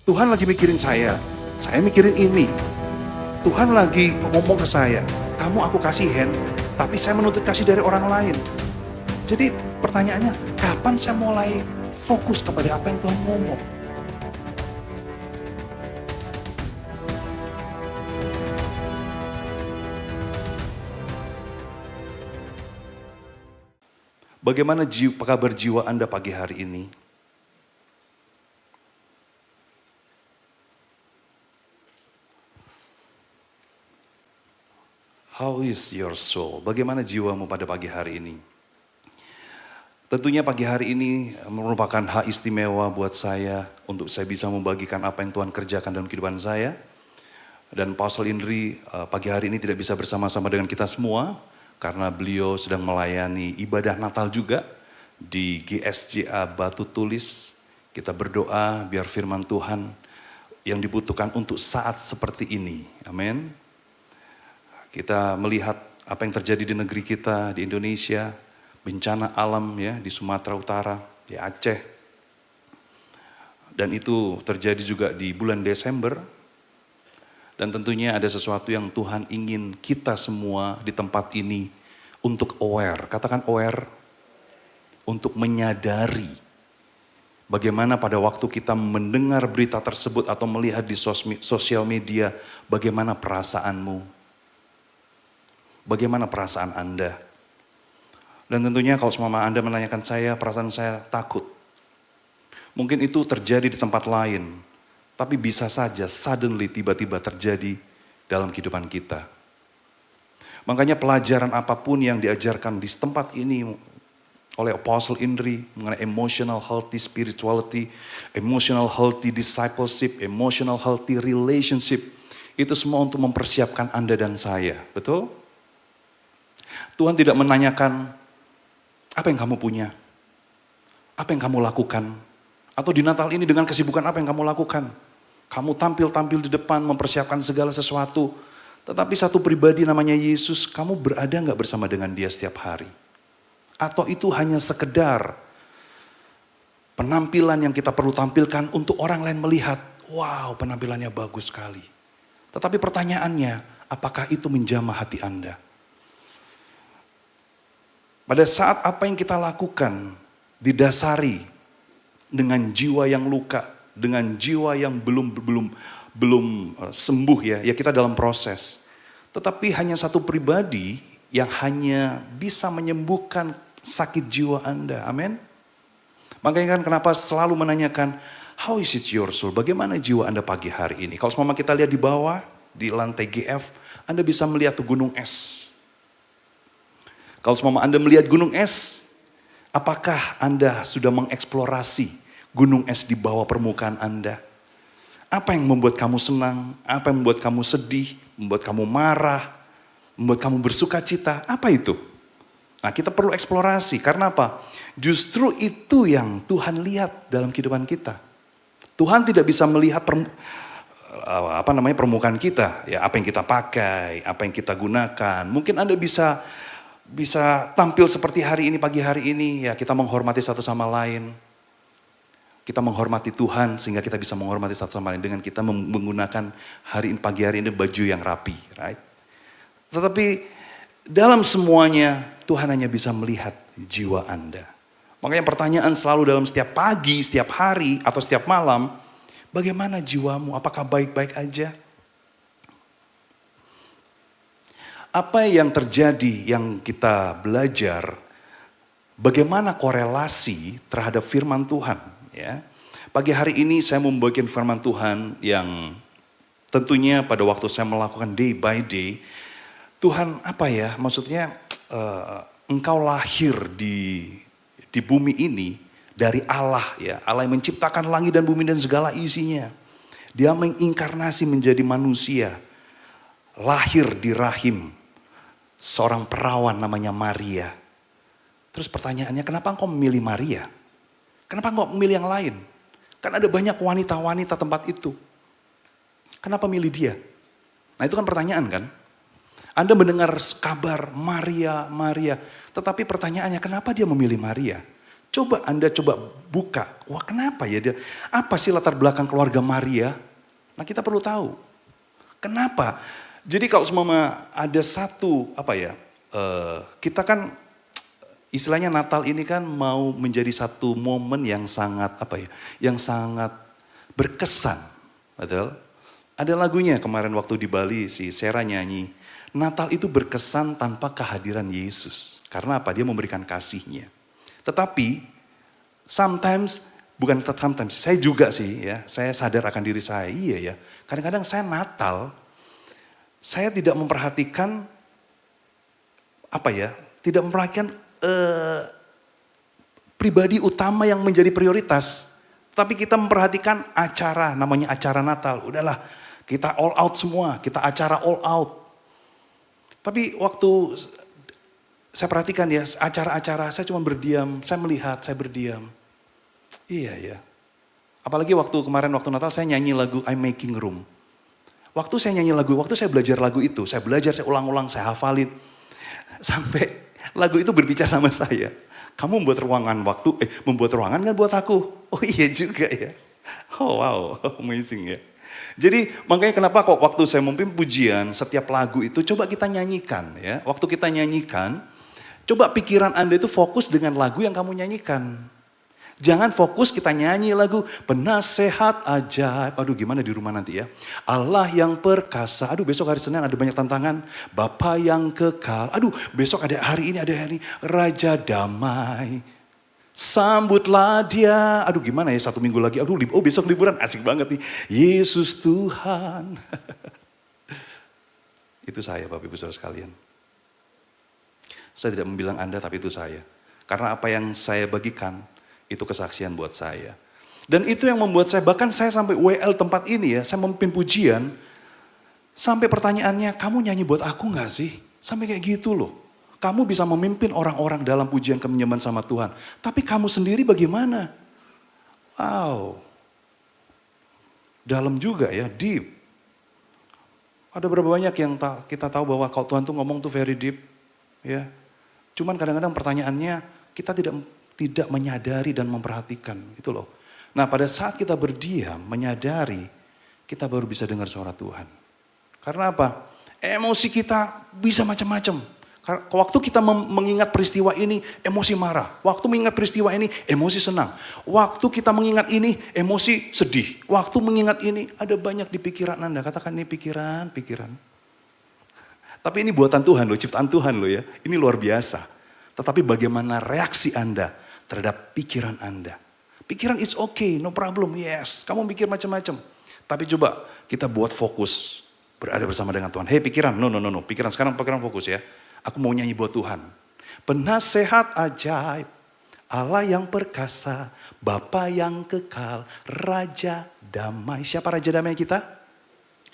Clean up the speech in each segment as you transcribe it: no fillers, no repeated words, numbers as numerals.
Tuhan lagi mikirin saya mikirin ini. Tuhan lagi ngomong ke saya, kamu aku kasihin, tapi saya menuntut kasih dari orang lain. Jadi pertanyaannya, kapan saya mulai fokus kepada apa yang Tuhan ngomong? Bagaimana kabar jiwa Anda pagi hari ini? How is your soul? Bagaimana jiwamu pada pagi hari ini? Tentunya pagi hari ini merupakan hak istimewa buat saya untuk saya bisa membagikan apa yang Tuhan kerjakan dalam kehidupan saya. Dan Pastor Indri pagi hari ini tidak bisa bersama-sama dengan kita semua karena beliau sedang melayani ibadah Natal juga di GSJA Batu Tulis. Kita berdoa biar firman Tuhan yang dibutuhkan untuk saat seperti ini. Amin. Kita melihat apa yang terjadi di negeri kita, di Indonesia, bencana alam ya di Sumatera Utara, di Aceh. Dan itu terjadi juga di bulan Desember. Dan tentunya ada sesuatu yang Tuhan ingin kita semua di tempat ini untuk aware. Katakan aware, untuk menyadari bagaimana pada waktu kita mendengar berita tersebut atau melihat di sosial media, bagaimana perasaanmu, bagaimana perasaan Anda. Dan tentunya kalau semua Anda menanyakan saya, perasaan saya takut. Mungkin itu terjadi di tempat lain. Tapi bisa saja suddenly tiba-tiba terjadi dalam kehidupan kita. Makanya pelajaran apapun yang diajarkan di tempat ini oleh Apostle Indri mengenai emotional healthy spirituality, emotional healthy discipleship, emotional healthy relationship, itu semua untuk mempersiapkan Anda dan saya, betul? Tuhan tidak menanyakan apa yang kamu punya, apa yang kamu lakukan, atau di Natal ini dengan kesibukan apa yang kamu lakukan. Kamu tampil di depan mempersiapkan segala sesuatu. Tetapi satu pribadi namanya Yesus, kamu berada gak bersama dengan dia setiap hari? Atau itu hanya sekedar penampilan yang kita perlu tampilkan untuk orang lain melihat. Wow, penampilannya bagus sekali. Tetapi pertanyaannya, apakah itu menjamah hati Anda? Pada saat apa yang kita lakukan didasari dengan jiwa yang luka, dengan jiwa yang belum sembuh ya kita dalam proses. Tetapi hanya satu pribadi yang hanya bisa menyembuhkan sakit jiwa Anda. Amin. Makanya kan kenapa selalu menanyakan, how is it your soul? Bagaimana jiwa Anda pagi hari ini? Kalau semua kita lihat di bawah, di lantai GF, Anda bisa melihat gunung es. Kalau semua Anda melihat gunung es, apakah Anda sudah mengeksplorasi gunung es di bawah permukaan Anda? Apa yang membuat kamu senang? Apa yang membuat kamu sedih? Membuat kamu marah? Membuat kamu bersuka cita? Apa itu? Nah, kita perlu eksplorasi. Karena apa? Justru itu yang Tuhan lihat dalam kehidupan kita. Tuhan tidak bisa melihat permukaan kita. Ya, apa yang kita pakai, apa yang kita gunakan. Mungkin Anda bisa tampil seperti hari ini, pagi hari ini. Ya, kita menghormati satu sama lain. Kita menghormati Tuhan sehingga kita bisa menghormati satu sama lain dengan kita menggunakan hari ini, pagi hari ini baju yang rapi, right? Tetapi dalam semuanya Tuhan hanya bisa melihat jiwa Anda. Makanya pertanyaan selalu dalam setiap pagi, setiap hari atau setiap malam, bagaimana jiwamu? Apakah baik-baik aja? Apa yang terjadi yang kita belajar, bagaimana korelasi terhadap firman Tuhan? Ya, pagi hari ini saya membagikan firman Tuhan yang tentunya pada waktu saya melakukan day by day, Tuhan maksudnya engkau lahir di bumi ini dari Allah ya, Allah yang menciptakan langit dan bumi dan segala isinya. Dia menginkarnasi menjadi manusia, lahir di rahim seorang perawan namanya Maria. Terus pertanyaannya, kenapa engkau memilih Maria? Kenapa enggak memilih yang lain? Kan ada banyak wanita-wanita tempat itu. Kenapa milih dia? Nah itu kan pertanyaan kan? Anda mendengar kabar Maria. Tetapi pertanyaannya kenapa dia memilih Maria? Coba Anda buka, wah kenapa ya dia, apa sih latar belakang keluarga Maria? Nah kita perlu tahu, kenapa? Jadi kalau semua ada satu, kita kan istilahnya Natal ini kan mau menjadi satu momen yang sangat yang sangat berkesan, betul? Ada lagunya kemarin waktu di Bali si Sera nyanyi, Natal itu berkesan tanpa kehadiran Yesus. Karena apa? Dia memberikan kasihnya. Tetapi sometimes, saya juga sih ya, saya sadar akan diri saya, iya ya. Kadang-kadang saya Natal, saya tidak memperhatikan, tidak memperhatikan pribadi utama yang menjadi prioritas. Tapi kita memperhatikan acara, namanya acara Natal. Udahlah, kita all out semua, kita acara all out. Tapi waktu saya perhatikan ya, acara-acara saya cuma berdiam, saya melihat, saya berdiam. Iya ya. Apalagi waktu Natal saya nyanyi lagu I'm Making Room. Waktu saya nyanyi lagu, waktu saya belajar lagu itu, saya ulang-ulang, saya hafalin. Sampai lagu itu berbicara sama saya. Kamu membuat ruangan kan buat aku? Oh iya juga ya. Oh wow, amazing ya. Jadi makanya kenapa kok waktu saya memimpin pujian, setiap lagu itu coba kita nyanyikan ya. Waktu kita nyanyikan, coba pikiran Anda itu fokus dengan lagu yang kamu nyanyikan. Jangan fokus kita nyanyi lagu penasehat ajaib. Aduh gimana di rumah nanti ya. Allah yang perkasa. Aduh besok hari Senin ada banyak tantangan. Bapa yang kekal. Aduh besok ada hari ini. Raja damai. Sambutlah dia. Aduh gimana ya 1 minggu lagi. Aduh besok liburan asik banget nih. Yesus Tuhan. Itu saya Bapak Ibu Saudara sekalian. Saya tidak membilang Anda tapi itu saya. Karena apa yang saya bagikan itu kesaksian buat saya. Dan itu yang membuat saya, bahkan saya sampai WL tempat ini ya, saya memimpin pujian. Sampai pertanyaannya, kamu nyanyi buat aku gak sih? Sampai kayak gitu loh. Kamu bisa memimpin orang-orang dalam pujian penyembahan sama Tuhan. Tapi kamu sendiri bagaimana? Wow. Dalam juga ya, deep. Ada berapa banyak yang kita tahu bahwa kalau Tuhan tuh ngomong tuh very deep. Ya. Cuman kadang-kadang pertanyaannya, kita tidak menyadari dan memperhatikan, itu loh. Nah pada saat kita berdiam, menyadari, kita baru bisa dengar suara Tuhan. Karena apa? Emosi kita bisa macam-macam. Waktu kita mengingat peristiwa ini, emosi marah. Waktu mengingat peristiwa ini, emosi senang. Waktu kita mengingat ini, emosi sedih. Waktu mengingat ini, ada banyak di pikiran Anda. Katakan ini pikiran. Tapi ini buatan Tuhan loh, ciptaan Tuhan loh ya. Ini luar biasa. Tetapi bagaimana reaksi Anda terhadap pikiran Anda. Pikiran is okay, no problem, yes. Kamu mikir macam-macam. Tapi coba kita buat fokus. Berada bersama dengan Tuhan. Hei pikiran, no. Pikiran fokus ya. Aku mau nyanyi buat Tuhan. Penasehat ajaib. Allah yang perkasa. Bapa yang kekal. Raja damai. Siapa Raja damai kita?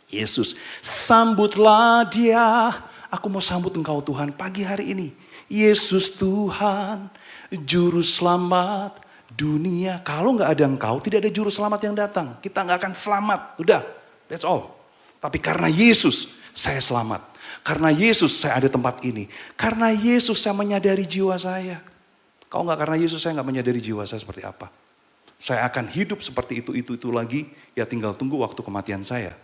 Yesus. Sambutlah dia. Aku mau sambut engkau Tuhan pagi hari ini. Yesus Tuhan. Juru selamat dunia. Kalau nggak ada engkau, tidak ada juru selamat yang datang. Kita nggak akan selamat. Udah, that's all. Tapi karena Yesus, saya selamat. Karena Yesus, saya ada tempat ini. Karena Yesus, saya menyadari jiwa saya. Kalau nggak karena Yesus, saya nggak menyadari jiwa saya seperti apa. Saya akan hidup seperti itu lagi. Ya tinggal tunggu waktu kematian saya.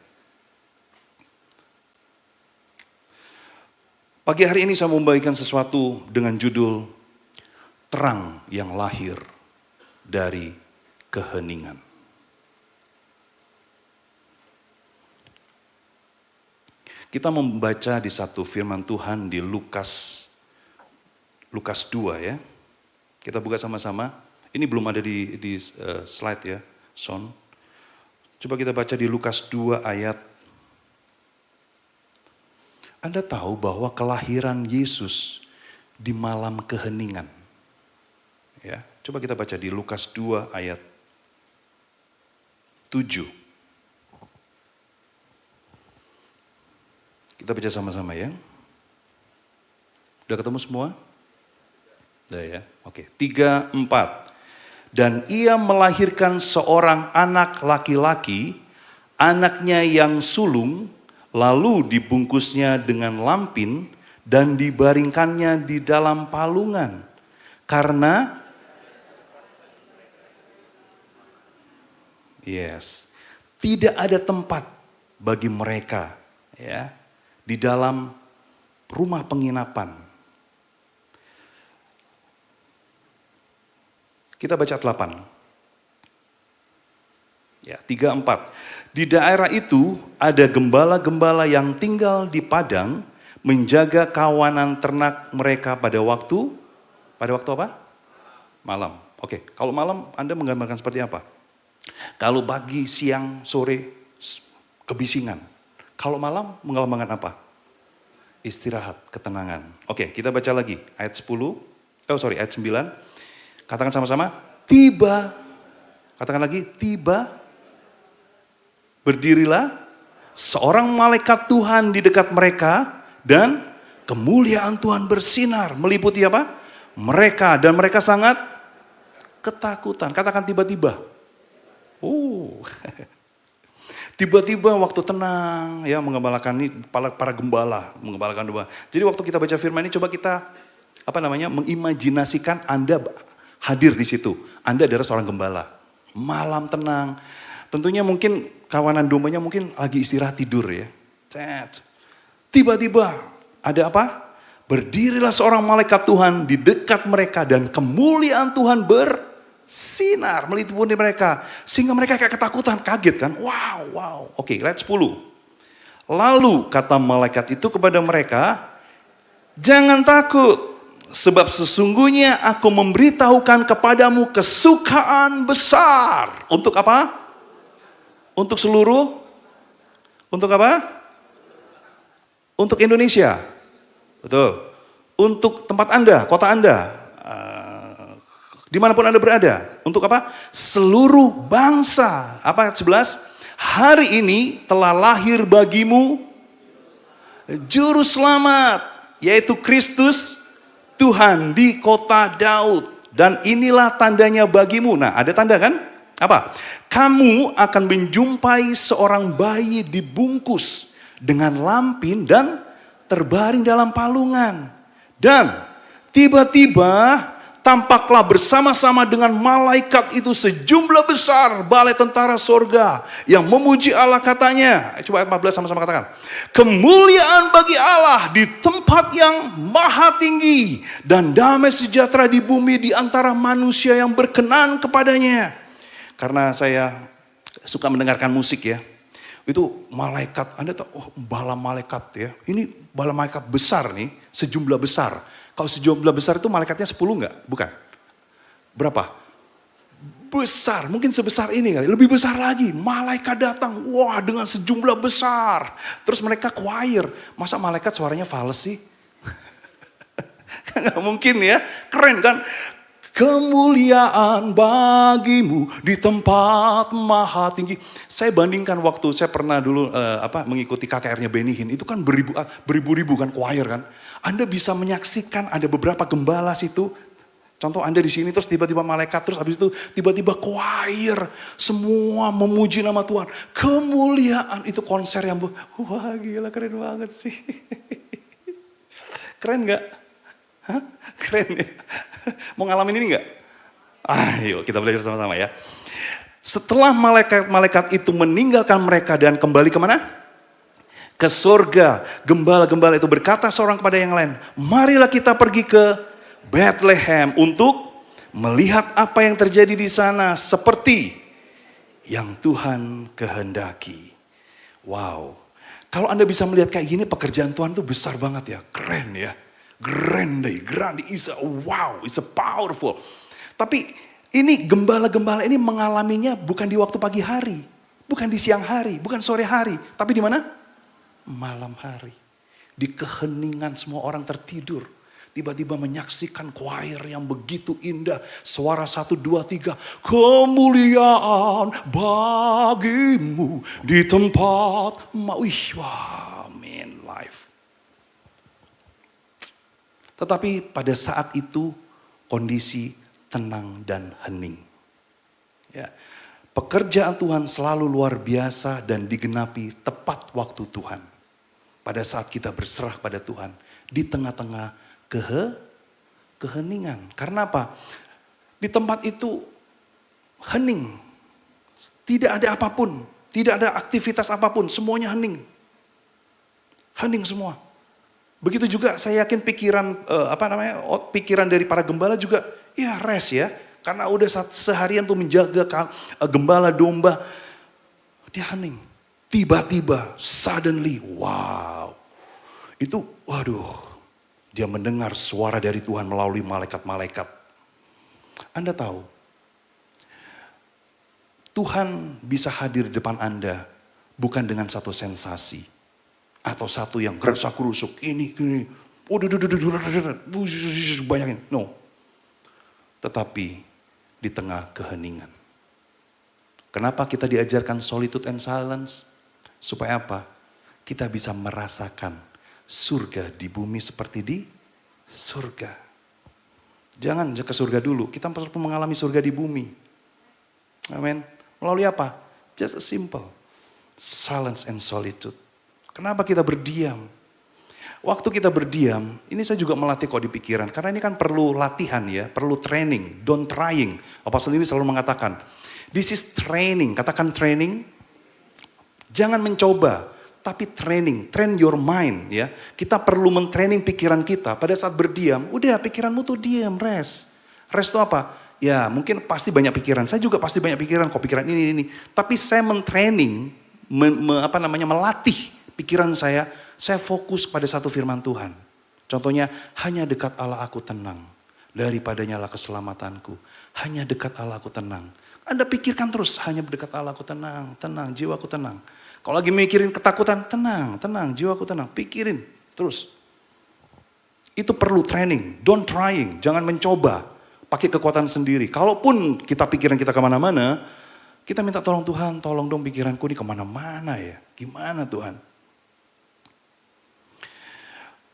Pagi hari ini saya membagikan sesuatu dengan judul terang yang lahir dari keheningan. Kita membaca di satu firman Tuhan di Lukas 2 ya. Kita buka sama-sama. Ini belum ada di slide ya, Son. Coba kita baca di Lukas 2 ayat. Anda tahu bahwa kelahiran Yesus di malam keheningan. Ya, coba kita baca di Lukas 2 ayat 7. Kita baca sama-sama ya. Udah ketemu semua? Udah ya, oke. 3, 4. Dan ia melahirkan seorang anak laki-laki, anaknya yang sulung, lalu dibungkusnya dengan lampin dan dibaringkannya di dalam palungan. Karena Yes. Tidak ada tempat bagi mereka ya di dalam rumah penginapan. Kita baca 8. Ya, 3-4. Di daerah itu ada gembala-gembala yang tinggal di padang menjaga kawanan ternak mereka pada waktu apa? Malam. Oke, kalau malam Anda menggambarkan seperti apa? Kalau pagi, siang, sore, kebisingan. Kalau malam menggambarkan apa? Istirahat, ketenangan. Oke, kita baca lagi ayat 9. Katakan sama-sama, tiba. Katakan lagi, tiba. Berdirilah seorang malaikat Tuhan di dekat mereka dan kemuliaan Tuhan bersinar meliputi apa? Mereka, dan mereka sangat ketakutan. Katakan tiba-tiba. Tiba-tiba waktu tenang ya menggembalakan ini para gembala, menggembalakan domba. Jadi waktu kita baca firman ini coba kita mengimajinasikan Anda hadir di situ. Anda adalah seorang gembala. Malam tenang. Tentunya mungkin kawanan dombanya mungkin lagi istirahat tidur ya. Tiba-tiba ada apa? Berdirilah seorang malaikat Tuhan di dekat mereka dan kemuliaan Tuhan bersinar meliputi mereka. Sehingga mereka kayak ketakutan, kaget kan. Wow. Oke, ayat 10. Lalu kata malaikat itu kepada mereka, jangan takut. Sebab sesungguhnya aku memberitahukan kepadamu kesukaan besar. Untuk apa? Untuk seluruh? Untuk apa? Untuk Indonesia. Betul. Untuk tempat Anda, kota Anda. Dimanapun Anda berada. Untuk apa? Seluruh bangsa. Apa ayat 11? Hari ini telah lahir bagimu juru selamat. Yaitu Kristus Tuhan di kota Daud. Dan inilah tandanya bagimu. Nah, ada tanda kan? Apa? Kamu akan menjumpai seorang bayi dibungkus dengan lampin dan terbaring dalam palungan. Dan tiba-tiba tampaklah bersama-sama dengan malaikat itu sejumlah besar balai tentara sorga yang memuji Allah, katanya. Coba ayat 14 sama-sama katakan. Kemuliaan bagi Allah di tempat yang maha tinggi dan damai sejahtera di bumi di antara manusia yang berkenan kepadanya. Karena saya suka mendengarkan musik ya. Itu malaikat, Anda tahu, bala malaikat ya. Ini bala malaikat besar nih, sejumlah besar. Kalau sejumlah besar itu malaikatnya 10 enggak? Bukan. Berapa? Besar, mungkin sebesar ini kali. Lebih besar lagi, malaikat datang. Wah, dengan sejumlah besar. Terus mereka choir. Masa malaikat suaranya fals sih? Nggak mungkin ya, keren kan? Kemuliaan bagimu di tempat maha tinggi. Saya bandingkan waktu saya pernah dulu mengikuti KKR-nya Benny Hinn. Itu kan beribu-ribu kan choir kan. Anda bisa menyaksikan ada beberapa gembala situ. Contoh Anda di sini terus tiba-tiba malaikat, terus habis itu tiba-tiba choir. Semua memuji nama Tuhan. Kemuliaan, itu konser yang wah gila, keren banget sih. Keren gak? Hah? Keren ya? Mau ngalamin ini enggak? Ayo kita belajar sama-sama ya. Setelah malaikat itu meninggalkan mereka dan kembali kemana? Ke surga. Gembala-gembala itu berkata seorang kepada yang lain, marilah kita pergi ke Bethlehem untuk melihat apa yang terjadi di sana seperti yang Tuhan kehendaki. Wow. Kalau Anda bisa melihat kayak gini, pekerjaan Tuhan itu besar banget ya. Keren ya. Grande, is wow, it's a powerful. Tapi ini gembala-gembala ini mengalaminya bukan di waktu pagi hari, bukan di siang hari, bukan sore hari, tapi di mana? Malam hari. Di keheningan semua orang tertidur. Tiba-tiba menyaksikan choir yang begitu indah. Suara 1, 2, 3. Kemuliaan bagimu di tempat. Wah, amin, life. Tetapi pada saat itu kondisi tenang dan hening. Ya. Pekerjaan Tuhan selalu luar biasa dan digenapi tepat waktu Tuhan. Pada saat kita berserah pada Tuhan di tengah-tengah keheningan. Karena apa? Di tempat itu hening. Tidak ada apapun, tidak ada aktivitas apapun, semuanya hening. Hening semua. Begitu juga saya yakin pikiran pikiran dari para gembala juga ya rest ya. Karena udah seharian tuh menjaga gembala domba. Dia hening. Tiba-tiba, suddenly, wow. Itu, waduh. Dia mendengar suara dari Tuhan melalui malaikat-malaikat. Anda tahu, Tuhan bisa hadir di depan Anda bukan dengan satu sensasi. Atau satu yang gerasak-gerusuk, ini, bayangin, no. Tetapi di tengah keheningan. Kenapa kita diajarkan solitude and silence? Supaya apa? Kita bisa merasakan surga di bumi seperti di surga. Jangan ke surga dulu, kita perlu mengalami surga di bumi. Amin. Melalui apa? Just a simple silence and solitude. Kenapa kita berdiam? Waktu kita berdiam, ini saya juga melatih kok di pikiran. Karena ini kan perlu latihan ya, perlu training, don't trying. Apostle ini selalu mengatakan, this is training, katakan training. Jangan mencoba, tapi training, train your mind ya. Kita perlu mentraining pikiran kita. Pada saat berdiam, udah pikiranmu tuh diam, rest. Rest itu apa? Ya mungkin pasti banyak pikiran, saya juga pasti banyak pikiran, kok pikiran ini. Tapi saya mentraining, melatih pikiran saya fokus pada satu firman Tuhan. Contohnya, hanya dekat Allah aku tenang. Daripadanya lah keselamatanku. Hanya dekat Allah aku tenang. Anda pikirkan terus, hanya dekat Allah aku tenang, jiwaku tenang. Kalau lagi mikirin ketakutan, tenang, jiwaku tenang. Pikirin terus. Itu perlu training, don't trying, jangan mencoba. Pakai kekuatan sendiri. Kalaupun pikiran kita kemana-mana, kita minta tolong Tuhan, tolong dong pikiranku ini kemana-mana ya. Gimana Tuhan?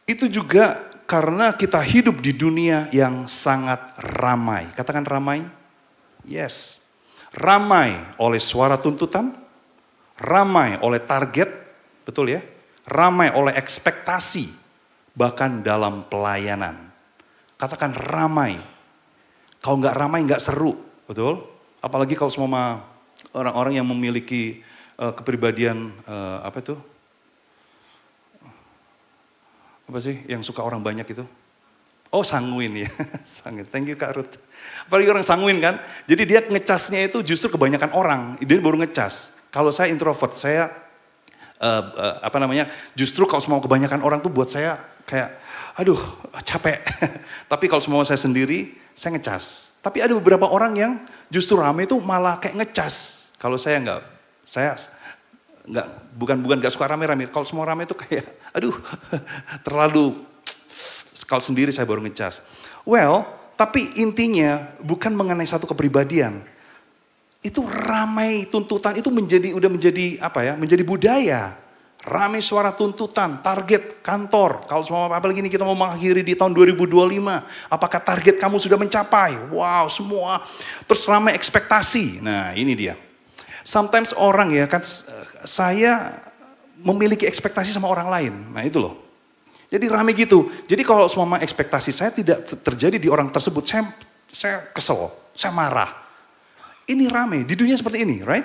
Itu juga karena kita hidup di dunia yang sangat ramai. Katakan ramai. Yes. Ramai oleh suara tuntutan. Ramai oleh target. Betul ya. Ramai oleh ekspektasi. Bahkan dalam pelayanan. Katakan ramai. Kalau nggak ramai nggak seru. Betul. Apalagi kalau semua orang-orang yang memiliki kepribadian apa sih yang suka orang banyak itu? Oh sanguin ya, sanguin. Thank you Kak Ruth. Apalagi orang sanguin kan, jadi dia ngecasnya itu justru kebanyakan orang, dia baru ngecas. Kalau saya introvert, saya justru kalau semua kebanyakan orang tuh buat saya kayak, aduh capek. Tapi kalau semua saya sendiri, saya ngecas. Tapi ada beberapa orang yang justru rame itu malah kayak ngecas. Kalau saya enggak, bukan gak suka rame-rame. Kalau semua rame itu kayak, aduh, terlalu. Kalau sendiri saya baru ngecas. Well, tapi intinya bukan mengenai satu kepribadian. Itu ramai tuntutan itu udah menjadi menjadi budaya. Ramai suara tuntutan, target kantor. Kalau semua apalagi ini kita mau mengakhiri di tahun 2025. Apakah target kamu sudah mencapai? Wow, semua. Terus ramai ekspektasi. Nah, ini dia. Sometimes orang ya kan, saya memiliki ekspektasi sama orang lain. Nah itu loh. Jadi rame gitu. Jadi kalau semua ekspektasi saya tidak terjadi di orang tersebut, saya kesel, saya marah. Ini rame, di dunia seperti ini, right?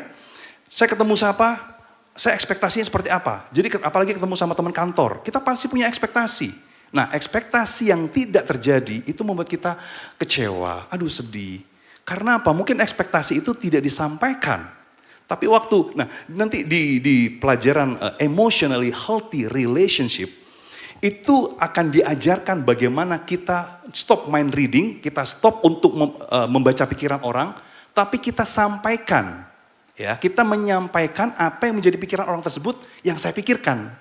Saya ketemu siapa, saya ekspektasinya seperti apa. Jadi apalagi ketemu sama teman kantor, kita pasti punya ekspektasi. Nah ekspektasi yang tidak terjadi itu membuat kita kecewa, aduh sedih. Karena apa? Mungkin ekspektasi itu tidak disampaikan. Tapi nanti di pelajaran emotionally healthy relationship, itu akan diajarkan bagaimana kita stop mind reading, kita stop untuk membaca pikiran orang, tapi kita sampaikan. Ya, kita menyampaikan apa yang menjadi pikiran orang tersebut yang saya pikirkan.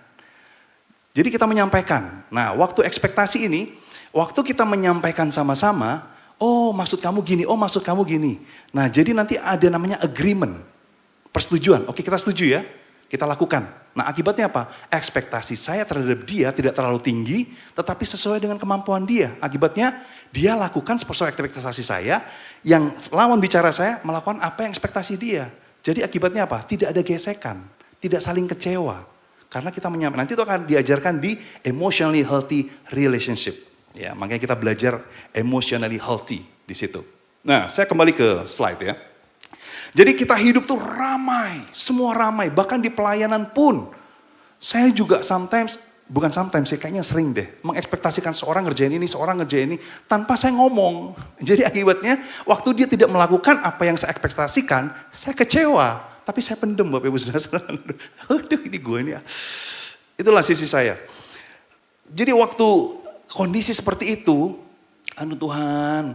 Jadi kita menyampaikan. Nah, waktu ekspektasi ini, waktu kita menyampaikan sama-sama, oh maksud kamu gini, oh maksud kamu gini. Nah, jadi nanti ada namanya agreement. Persetujuan, oke kita setuju ya, kita lakukan. Nah akibatnya apa? Ekspektasi saya terhadap dia tidak terlalu tinggi, tetapi sesuai dengan kemampuan dia. Akibatnya dia lakukan sesuai ekspektasi saya, yang lawan bicara saya melakukan apa yang ekspektasi dia. Jadi akibatnya apa? Tidak ada gesekan, tidak saling kecewa. Karena kita menyampaikan, nanti itu akan diajarkan di emotionally healthy relationship. Ya, makanya kita belajar emotionally healthy di situ. Nah saya kembali ke slide ya. Jadi kita hidup tuh ramai, semua ramai, bahkan di pelayanan pun. Saya juga bukan sometimes sih, kayaknya sering deh, mengekspektasikan seorang ngerjain ini, seorang ngerjain ini, tanpa saya ngomong. Jadi akibatnya, waktu dia tidak melakukan apa yang saya ekspektasikan, saya kecewa. Tapi saya pendem Bapak Ibu Saudara. Aduh ini gue ini ya. Itulah sisi saya. Jadi waktu kondisi seperti itu, aduh Tuhan,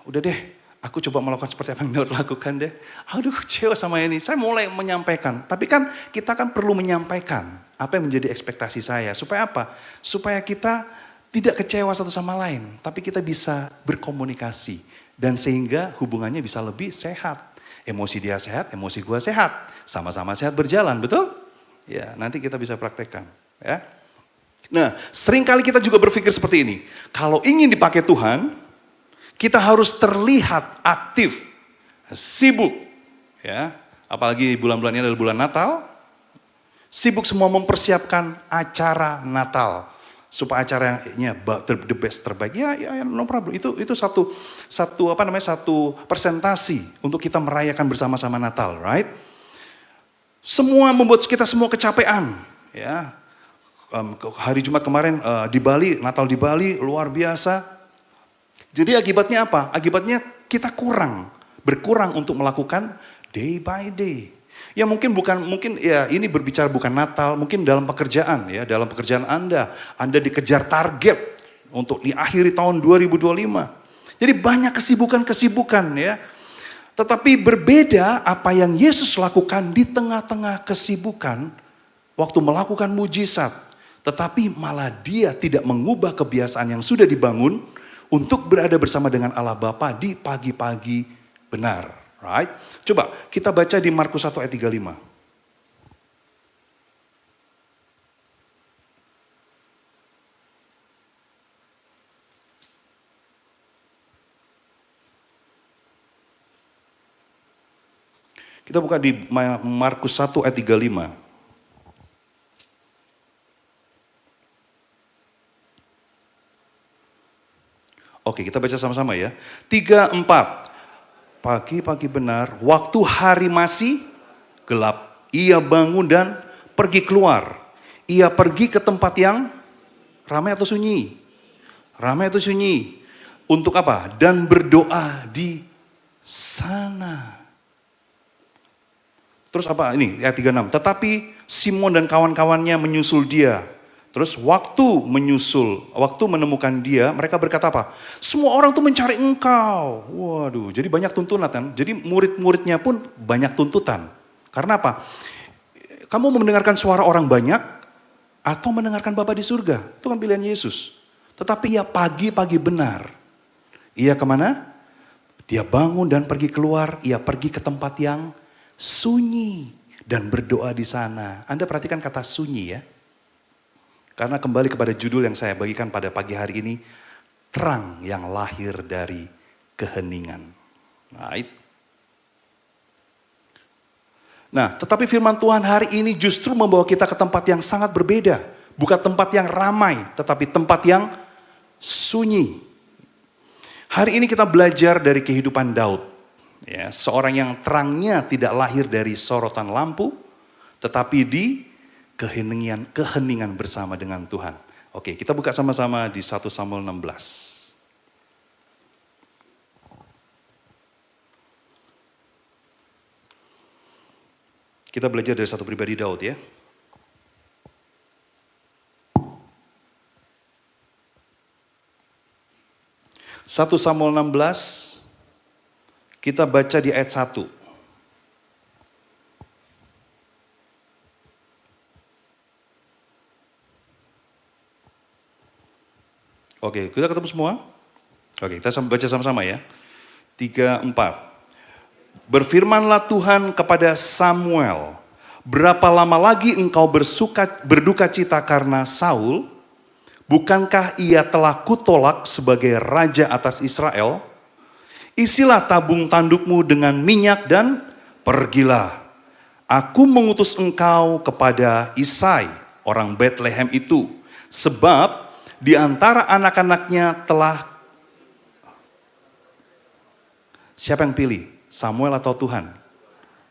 udah deh, aku coba melakukan seperti apa yang Daud lakukan deh. Aduh kecewa sama ini, saya mulai menyampaikan. Tapi kan kita kan perlu menyampaikan apa yang menjadi ekspektasi saya. Supaya apa? Supaya kita tidak kecewa satu sama lain. Tapi kita bisa berkomunikasi. Dan sehingga hubungannya bisa lebih sehat. Emosi dia sehat, emosi gua sehat. Sama-sama sehat berjalan, betul? Ya, nanti kita bisa praktekkan. Ya. Nah, seringkali kita juga berpikir seperti ini. Kalau ingin dipakai Tuhan, kita harus terlihat aktif, sibuk. Ya, apalagi bulan-bulan ini adalah bulan Natal. Sibuk semua mempersiapkan acara Natal. Supaya acaranya the best, terbaik. Ya, no problem. Itu satu presentasi untuk kita merayakan bersama-sama Natal, right? Semua membuat kita semua kecapean, ya. Hari Jumat kemarin di Bali, Natal di Bali luar biasa. Jadi akibatnya apa? Akibatnya kita berkurang untuk melakukan day by day. Ya mungkin ya ini berbicara bukan Natal, mungkin dalam pekerjaan ya, dalam pekerjaan Anda dikejar target untuk di akhir tahun 2025. Jadi banyak kesibukan ya. Tetapi berbeda apa yang Yesus lakukan di tengah-tengah kesibukan waktu melakukan mujizat. Tetapi malah dia tidak mengubah kebiasaan yang sudah dibangun untuk berada bersama dengan Allah Bapa di pagi-pagi benar. Right? Coba kita baca di Markus 1 ayat 35. Kita buka di Markus 1 ayat 35. Oke, kita baca sama-sama ya. 3, 4. Pagi-pagi benar, waktu hari masih gelap, ia bangun dan pergi keluar. Ia pergi ke tempat yang ramai atau sunyi? Ramai atau sunyi? Untuk apa? Dan berdoa di sana. Terus apa? Ini ayat 36. Tetapi Simon dan kawan-kawannya menyusul dia. Terus waktu menemukan dia, mereka berkata apa? Semua orang tuh mencari engkau. Waduh, jadi banyak tuntutan kan. Jadi murid-muridnya pun banyak tuntutan. Karena apa? Kamu mau mendengarkan suara orang banyak atau mendengarkan Bapa di surga? Itu kan pilihan Yesus. Tetapi ia pagi-pagi benar. Ia kemana? Dia bangun dan pergi keluar. Ia pergi ke tempat yang sunyi dan berdoa di sana. Anda perhatikan kata sunyi ya. Karena kembali kepada judul yang saya bagikan pada pagi hari ini, terang yang lahir dari keheningan. Nah, tetapi firman Tuhan hari ini justru membawa kita ke tempat yang sangat berbeda. Bukan tempat yang ramai, tetapi tempat yang sunyi. Hari ini kita belajar dari kehidupan Daud. Ya, seorang yang terangnya tidak lahir dari sorotan lampu, tetapi di keheningan bersama dengan Tuhan. Oke, kita buka sama-sama di 1 Samuel 16. Kita belajar dari satu pribadi Daud ya. Satu Samuel 16, kita baca di ayat 1. Oke, kita ketemu semua? Oke, kita baca sama-sama ya. 3, 4. Berfirmanlah Tuhan kepada Samuel, berapa lama lagi engkau berduka cita karena Saul? Bukankah ia telah kutolak sebagai raja atas Israel? Isilah tabung tandukmu dengan minyak dan pergilah. Aku mengutus engkau kepada Isai, orang Bethlehem itu, sebab di antara anak-anaknya telah, siapa yang pilih? Samuel atau Tuhan?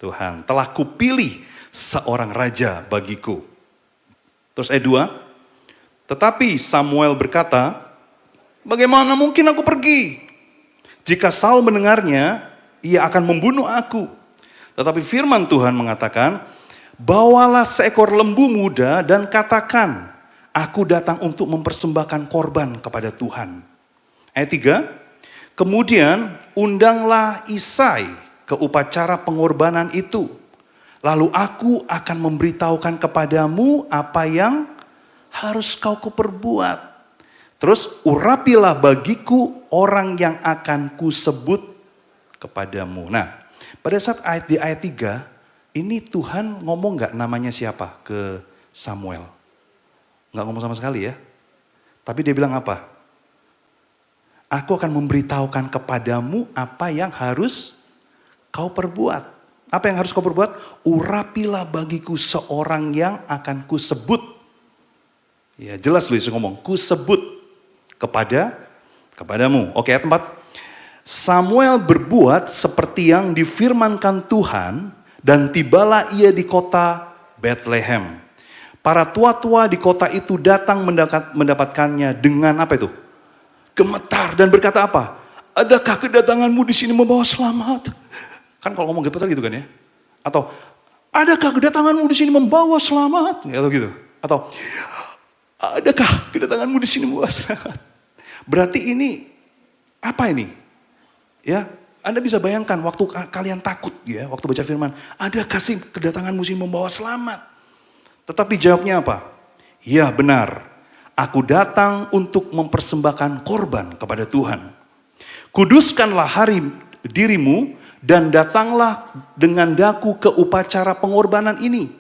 Tuhan. Telah kupilih seorang raja bagiku. Terus ayat 2. Tetapi Samuel berkata, bagaimana mungkin aku pergi? Jika Saul mendengarnya, ia akan membunuh aku. Tetapi firman Tuhan mengatakan, bawalah seekor lembu muda dan katakan, aku datang untuk mempersembahkan korban kepada Tuhan. Ayat 3, kemudian undanglah Isai ke upacara pengorbanan itu. Lalu aku akan memberitahukan kepadamu apa yang harus kau perbuat. Terus urapilah bagiku orang yang akan kusebut kepadamu. Nah, pada saat di ayat 3, ini Tuhan ngomong gak namanya siapa ke Samuel? Gak ngomong sama sekali ya. Tapi dia bilang apa? Aku akan memberitahukan kepadamu apa yang harus kau perbuat. Apa yang harus kau perbuat? Urapilah bagiku seorang yang akan kusebut. Ya jelas Yesus ngomong, kusebut kepadamu. Oke, ayat 4. Samuel berbuat seperti yang difirmankan Tuhan dan tibalah ia di kota Bethlehem. Para tua-tua di kota itu datang mendapatkannya dengan apa itu? Gemetar dan berkata apa? Adakah kedatanganmu di sini membawa selamat? Kan kalau ngomong gemetar gitu kan ya? Atau adakah kedatanganmu di sini membawa selamat? Atau gitu. Atau adakah kedatanganmu di sini membawa selamat? Berarti ini apa ini? Ya, Anda bisa bayangkan waktu kalian takut ya, waktu baca firman, adakah sih kedatanganmu sini membawa selamat? Tetapi jawabnya apa? Ya benar, aku datang untuk mempersembahkan korban kepada Tuhan. Kuduskanlah hari dirimu dan datanglah dengan daku ke upacara pengorbanan ini.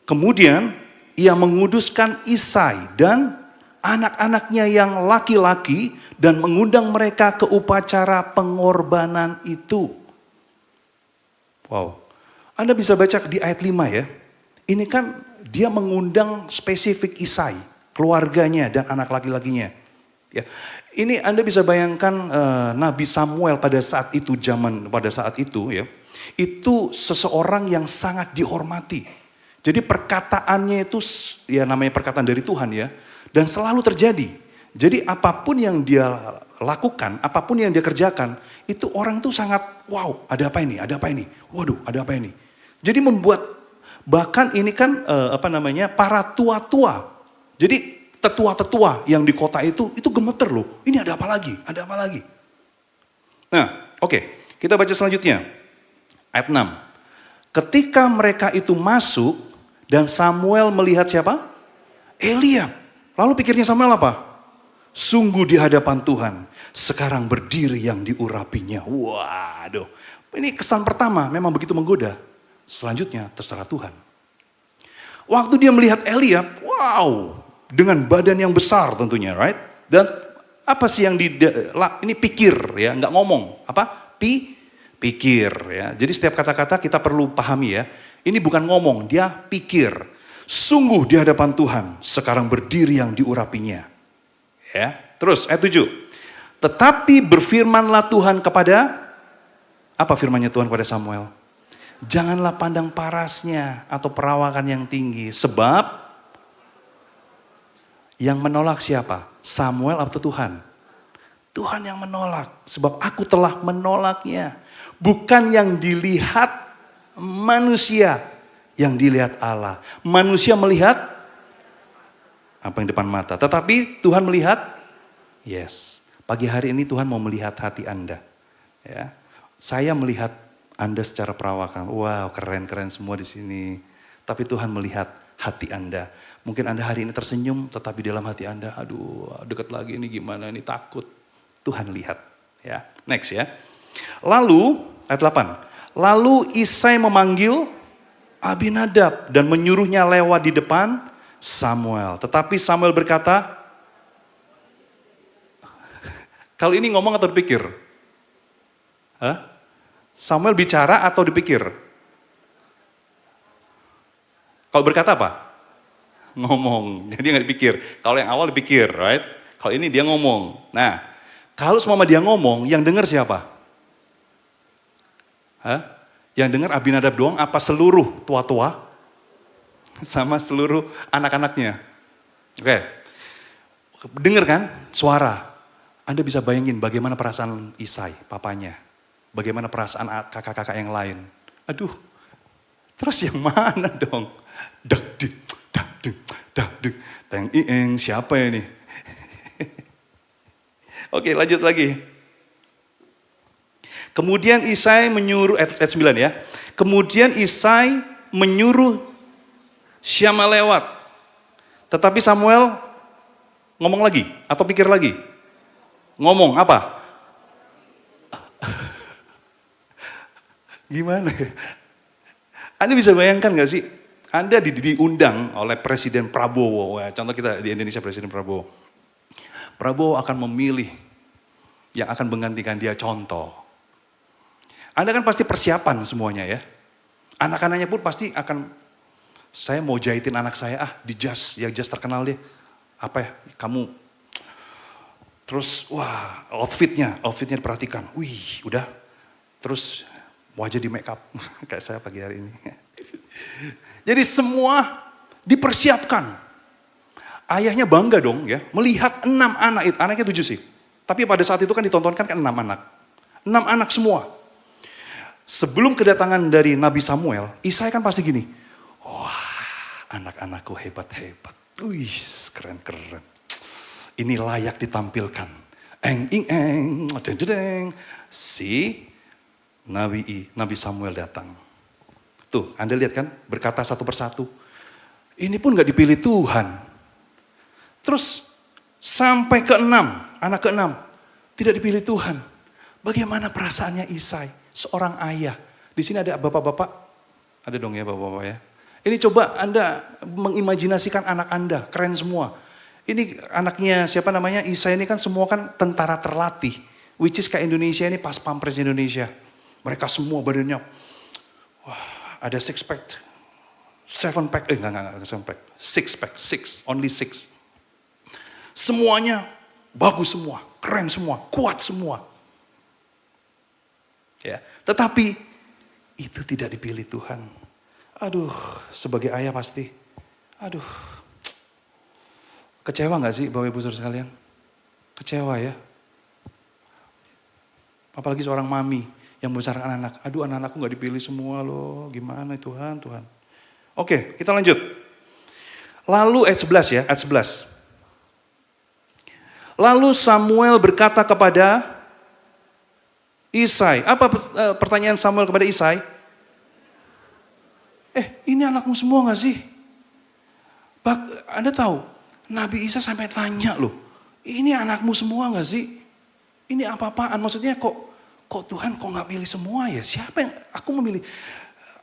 Kemudian ia menguduskan Isai dan anak-anaknya yang laki-laki dan mengundang mereka ke upacara pengorbanan itu. Wow, Anda bisa baca di ayat 5 ya. Ini kan dia mengundang spesifik Isai, keluarganya dan anak laki-lakinya. Ya, ini Anda bisa bayangkan Nabi Samuel pada saat itu ya, itu seseorang yang sangat dihormati. Jadi perkataannya itu ya namanya perkataan dari Tuhan ya, dan selalu terjadi. Jadi apapun yang dia lakukan, apapun yang dia kerjakan, itu orang tuh sangat wow, ada apa ini? Ada apa ini? Waduh, ada apa ini? Jadi membuat bahkan ini kan para tua-tua. Jadi tetua-tetua yang di kota itu gemeter loh. Ini ada apa lagi? Ada apa lagi? Nah, oke. Kita baca selanjutnya. Ayat 6. Ketika mereka itu masuk dan Samuel melihat siapa? Eliab. Lalu pikirnya Samuel apa? Sungguh di hadapan Tuhan. Sekarang berdiri yang diurapinya. Waduh. Ini kesan pertama memang begitu menggoda. Selanjutnya terserah Tuhan. Waktu dia melihat Eliab, wow. Dengan badan yang besar tentunya, right? Dan apa sih yang ini pikir ya, nggak ngomong. Apa? Pikir ya. Jadi setiap kata-kata kita perlu pahami ya. Ini bukan ngomong, dia pikir. Sungguh di hadapan Tuhan, sekarang berdiri yang diurapinya. Ya. Terus ayat 7. Tetapi berfirmanlah Tuhan kepada, apa firmannya Tuhan kepada Samuel? Janganlah pandang parasnya atau perawakan yang tinggi, sebab yang menolak siapa? Samuel atau Tuhan? Tuhan yang menolak. Sebab aku telah menolaknya. Bukan yang dilihat manusia. Yang dilihat Allah. Manusia melihat apa yang depan mata. Tetapi Tuhan melihat. Yes. Pagi hari ini Tuhan mau melihat hati Anda. Ya. Saya melihat Anda secara perawakan. Wow, keren-keren semua di sini. Tapi Tuhan melihat hati Anda. Mungkin Anda hari ini tersenyum, tetapi dalam hati Anda, aduh dekat lagi ini gimana, ini takut. Tuhan lihat. Ya, next ya. Lalu, ayat 8. Lalu Isai memanggil Abinadab dan menyuruhnya lewat di depan Samuel. Tetapi Samuel berkata, kalau ini ngomong atau dipikir? Hah? Samuel bicara atau dipikir? Kalau berkata apa? Ngomong, jadi nggak dipikir. Kalau yang awal dipikir, right? Kalau ini dia ngomong. Nah, kalau semua dia ngomong, yang dengar siapa? Hah? Yang dengar Abinadab doang apa seluruh tua-tua sama seluruh anak-anaknya? Oke. Dengar kan suara. Anda bisa bayangin bagaimana perasaan Isai, papanya. Bagaimana perasaan kakak-kakak yang lain. Aduh, terus yang mana dong? Dakduk, dakduk, dakduk. Teng ieng, siapa ini? Oke, lanjut lagi. Kemudian Isai menyuruh, ayat 9 ya. Kemudian Isai menyuruh Syama lewat. Tetapi Samuel ngomong lagi atau pikir lagi? Ngomong apa? Gimana ya? Anda bisa bayangkan gak sih? Anda diundang oleh Presiden Prabowo. Wah, contoh kita di Indonesia Presiden Prabowo. Prabowo akan memilih yang akan menggantikan dia, contoh. Anda kan pasti persiapan semuanya ya. Anak-anaknya pun pasti akan, saya mau jahitin anak saya di jas, ya jas terkenal deh. Apa ya, kamu. Terus wah outfitnya diperhatikan. Wih udah, terus wajah di make up. Kayak saya pagi hari ini. Jadi semua dipersiapkan. Ayahnya bangga dong ya, melihat 6 anak itu, anaknya 7 sih. Tapi pada saat itu kan ditontonkan kan 6 anak. 6 anak semua. Sebelum kedatangan dari Nabi Samuel, Isai kan pasti gini, wah anak-anakku hebat-hebat, wih keren-keren, ini layak ditampilkan. Si Nabi Samuel datang. Tuh Anda lihat kan, berkata satu persatu, ini pun gak dipilih Tuhan. Terus sampai ke-6, anak ke-6, tidak dipilih Tuhan. Bagaimana perasaannya Isai? Seorang ayah. Di sini ada bapak-bapak. Ada dong ya bapak-bapak ya. Ini coba Anda mengimajinasikan anak Anda. Keren semua. Ini anaknya siapa namanya? Isai ini kan semua kan tentara terlatih. Which is kayak Indonesia ini pas pampres Indonesia. Mereka semua badannya. Wah ada 6 pack. 7 pack. Enggak 7 pack. 6 pack. 6. Only 6. Semuanya bagus semua. Keren semua. Kuat semua. Ya, tetapi itu tidak dipilih Tuhan. Aduh, sebagai ayah pasti, aduh, kecewa gak sih Bapak Ibu Saudara sekalian? Kecewa ya. Apalagi seorang mami yang membesarkan anak. Aduh anak-anakku gak dipilih semua loh, gimana Tuhan. Oke, kita lanjut. Lalu ayat 11 ya, ayat 11. Lalu Samuel berkata kepada Isai, apa pertanyaan Samuel kepada Isai? Ini anakmu semua gak sih? Anda tahu, Nabi Isa sampai tanya loh, ini anakmu semua gak sih? Ini apa-apaan? Maksudnya kok Tuhan kok gak milih semua ya? Siapa yang aku memilih?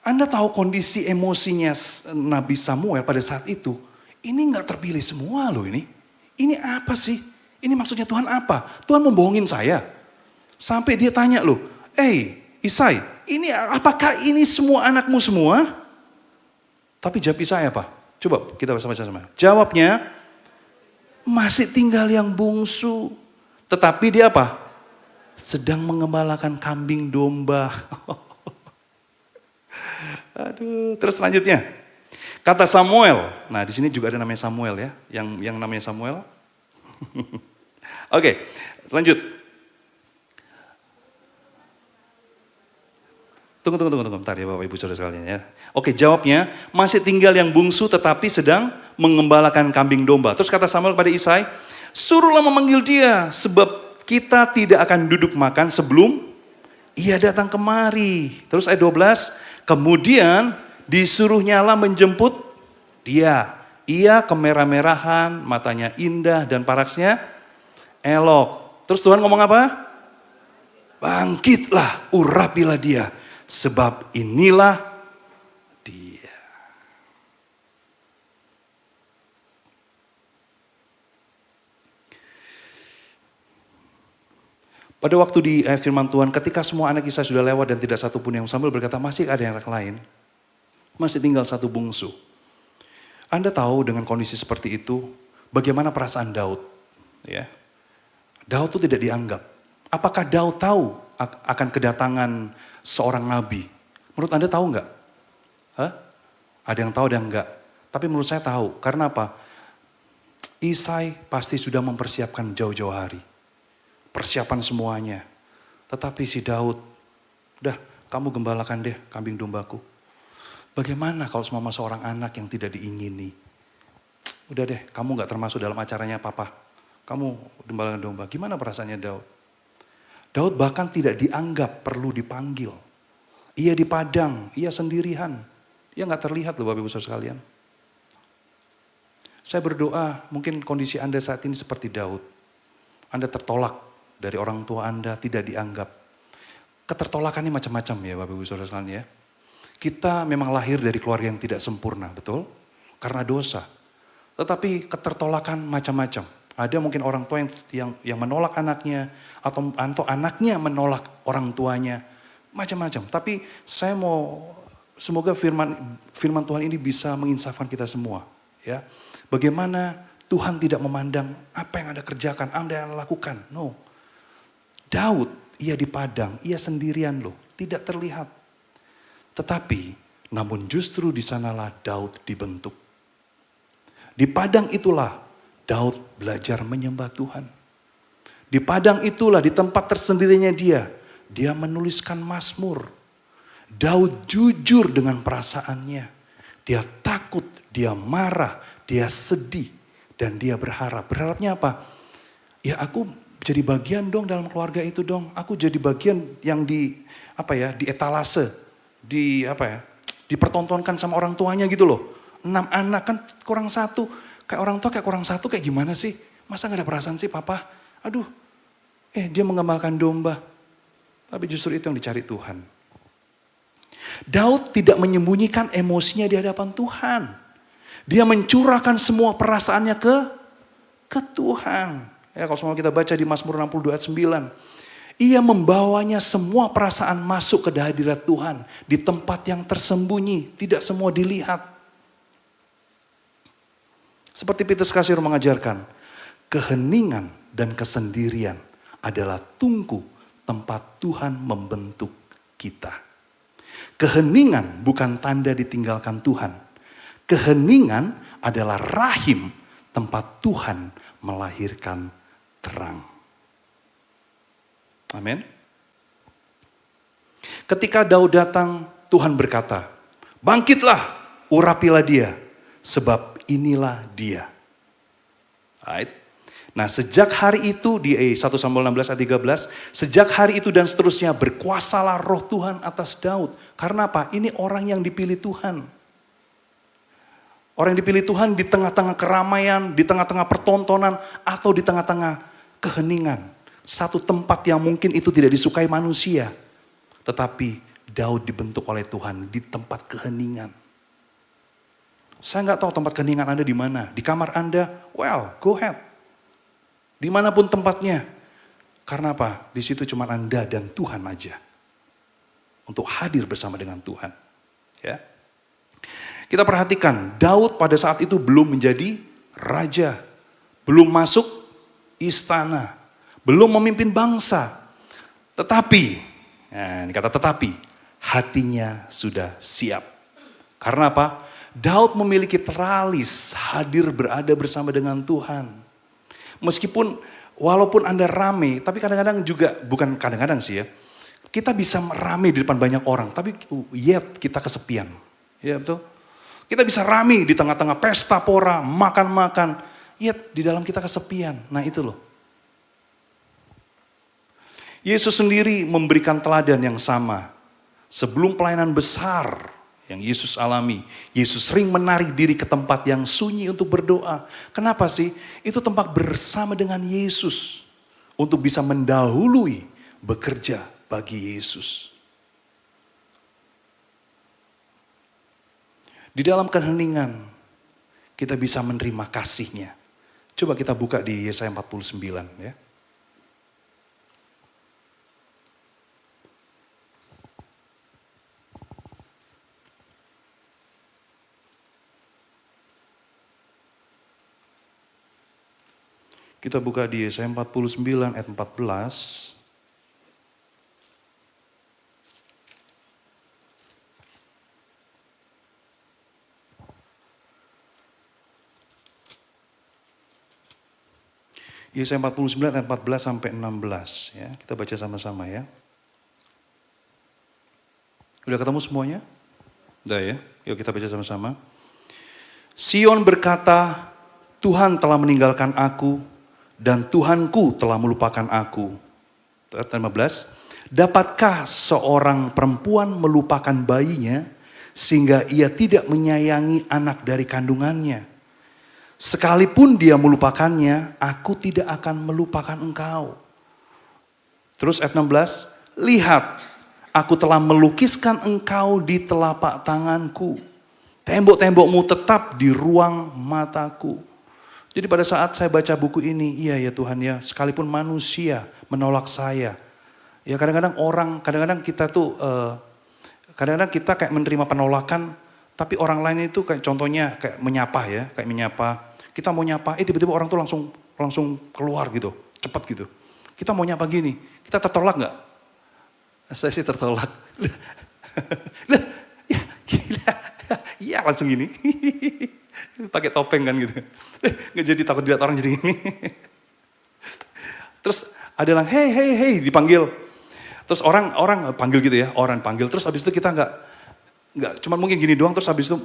Anda tahu kondisi emosinya Nabi Samuel pada saat itu, ini gak terpilih semua loh ini. Ini apa sih? Ini maksudnya Tuhan apa? Tuhan membohongin saya. Sampai dia tanya loh, Isai, ini apakah ini semua anakmu semua? Tapi jawab Isai apa? Coba kita bersama-sama. Jawabnya, masih tinggal yang bungsu. Tetapi dia apa? Sedang mengembalakan kambing domba. Aduh, terus selanjutnya. Kata Samuel, nah di sini juga ada namanya Samuel ya, yang namanya Samuel. Oke, lanjut. Tunggu, bentar ya Bapak Ibu Saudara sekalian ya. Oke, jawabnya, masih tinggal yang bungsu tetapi sedang mengembalakan kambing domba. Terus kata Samuel kepada Isai, suruhlah memanggil dia, sebab kita tidak akan duduk makan sebelum ia datang kemari. Terus ayat 12, kemudian disuruhnyalah menjemput dia. Ia kemerah-merahan, matanya indah dan parasnya elok. Terus Tuhan ngomong apa? Bangkitlah, urapilah dia. Sebab inilah dia. Pada waktu di firman Tuhan, ketika semua anak Isai sudah lewat dan tidak satu pun yang Samuel berkata, masih ada anak lain. Masih tinggal satu bungsu. Anda tahu dengan kondisi seperti itu, bagaimana perasaan Daud? Ya. Daud itu tidak dianggap. Apakah Daud tahu akan kedatangan seorang nabi? Menurut Anda tahu nggak? Hah? Ada yang tahu, ada yang enggak. Tapi menurut saya tahu. Karena apa? Isai pasti sudah mempersiapkan jauh-jauh hari. Persiapan semuanya. Tetapi si Daud, udah kamu gembalakan deh kambing dombaku. Bagaimana kalau semua seorang anak yang tidak diingini? Udah deh, kamu gak termasuk dalam acaranya papa. Kamu gembalakan domba. Gimana perasaannya Daud? Daud bahkan tidak dianggap perlu dipanggil. Ia di padang, ia sendirian. Ia gak terlihat loh Bapak Ibu Saudara sekalian. Saya berdoa mungkin kondisi Anda saat ini seperti Daud. Anda tertolak dari orang tua Anda, tidak dianggap. Ketertolakan ini macam-macam ya Bapak Ibu Saudara sekalian ya. Kita memang lahir dari keluarga yang tidak sempurna, betul? Karena dosa. Tetapi ketertolakan macam-macam. Ada mungkin orang tua yang menolak anaknya, atau anaknya menolak orang tuanya. Macam-macam. Tapi saya mau, semoga firman Tuhan ini bisa menginsafkan kita semua. Ya, bagaimana Tuhan tidak memandang apa yang Anda kerjakan, Anda yang lakukan. No. Daud, ia di padang, ia sendirian loh, tidak terlihat. Tetapi, namun justru di sanalah Daud dibentuk. Di padang itulah Daud belajar menyembah Tuhan. Di padang itulah, di tempat tersendirinya dia menuliskan mazmur. Daud jujur dengan perasaannya. Dia takut, dia marah, dia sedih, dan dia berharap. Berharapnya apa? Ya aku jadi bagian dong dalam keluarga itu dong. Aku jadi bagian yang di etalase, dipertontonkan sama orang tuanya gitu loh. 6 anak kan kurang 1, kayak orang tua kayak kurang 1 kayak gimana sih? Masa gak ada perasaan sih papa? Aduh, dia mengembalkan domba. Tapi justru itu yang dicari Tuhan. Daud tidak menyembunyikan emosinya di hadapan Tuhan. Dia mencurahkan semua perasaannya ke Tuhan. Ya, kalau semua kita baca di Mazmur 62 ayat 9. Ia membawanya semua perasaan masuk ke hadirat Tuhan. Di tempat yang tersembunyi, tidak semua dilihat. Seperti Petrus Kasih mengajarkan, keheningan dan kesendirian adalah tungku tempat Tuhan membentuk kita. Keheningan bukan tanda ditinggalkan Tuhan. Keheningan adalah rahim tempat Tuhan melahirkan terang. Amin. Ketika Daud datang, Tuhan berkata, bangkitlah, urapilah dia, sebab inilah dia. Right. Nah sejak hari itu di 1 Samuel 16 ayat 13. Sejak hari itu dan seterusnya berkuasalah roh Tuhan atas Daud. Karena apa? Ini orang yang dipilih Tuhan. Orang yang dipilih Tuhan di tengah-tengah keramaian, di tengah-tengah pertontonan, atau di tengah-tengah keheningan. Satu tempat yang mungkin itu tidak disukai manusia. Tetapi Daud dibentuk oleh Tuhan di tempat keheningan. Saya nggak tahu tempat keheningan Anda di mana. Di kamar Anda, well, go ahead. Dimanapun tempatnya. Karena apa? Di situ cuma Anda dan Tuhan aja. Untuk hadir bersama dengan Tuhan. Ya. Kita perhatikan, Daud pada saat itu belum menjadi raja. Belum masuk istana. Belum memimpin bangsa. Tetapi, nah ini kata tetapi, hatinya sudah siap. Karena apa? Daud memiliki teralis hadir berada bersama dengan Tuhan. Meskipun walaupun Anda rame, tapi kadang-kadang juga, bukan kadang-kadang sih ya. Kita bisa rame di depan banyak orang, tapi yet kita kesepian. Ya betul? Kita bisa rame di tengah-tengah pesta pora, makan-makan. Yet di dalam kita kesepian. Nah itu loh. Yesus sendiri memberikan teladan yang sama. Sebelum pelayanan besar yang Yesus alami, Yesus sering menarik diri ke tempat yang sunyi untuk berdoa. Kenapa sih? Itu tempat bersama dengan Yesus. Untuk bisa mendahului bekerja bagi Yesus. Di dalam keheningan, kita bisa menerima kasih-Nya. Coba kita buka di Yesaya 49 ya. Kita buka di Yesaya 49 ayat 14. Yesaya 49 ayat 14 sampai 16 ya. Kita baca sama-sama ya. Udah ketemu semuanya? Udah ya. Yuk kita baca sama-sama. Sion berkata, Tuhan telah meninggalkan aku dan Tuhanku telah melupakan aku. Ayat 15. Dapatkah seorang perempuan melupakan bayinya sehingga ia tidak menyayangi anak dari kandungannya? Sekalipun dia melupakannya, aku tidak akan melupakan engkau. Terus ayat 16, lihat, aku telah melukiskan engkau di telapak tanganku. Tembok-tembokmu tetap di ruang mataku. Jadi pada saat saya baca buku ini, iya ya Tuhan ya, sekalipun manusia menolak saya. Ya kadang-kadang kita tuh, kadang-kadang kita kayak menerima penolakan, tapi orang lain itu kayak contohnya kayak menyapa ya, kayak menyapa. Kita mau nyapa, tiba-tiba orang tuh langsung keluar gitu, cepat gitu. Kita mau nyapa gini, kita tertolak nggak? Saya sih tertolak. Ya gila, ya langsung gini. Pakai topeng kan gitu. Nggak jadi takut dilihat orang jadi gini. Terus ada yang hey dipanggil. Terus orang panggil gitu ya, orang panggil. Terus habis itu kita nggak cuma mungkin gini doang. Terus habis itu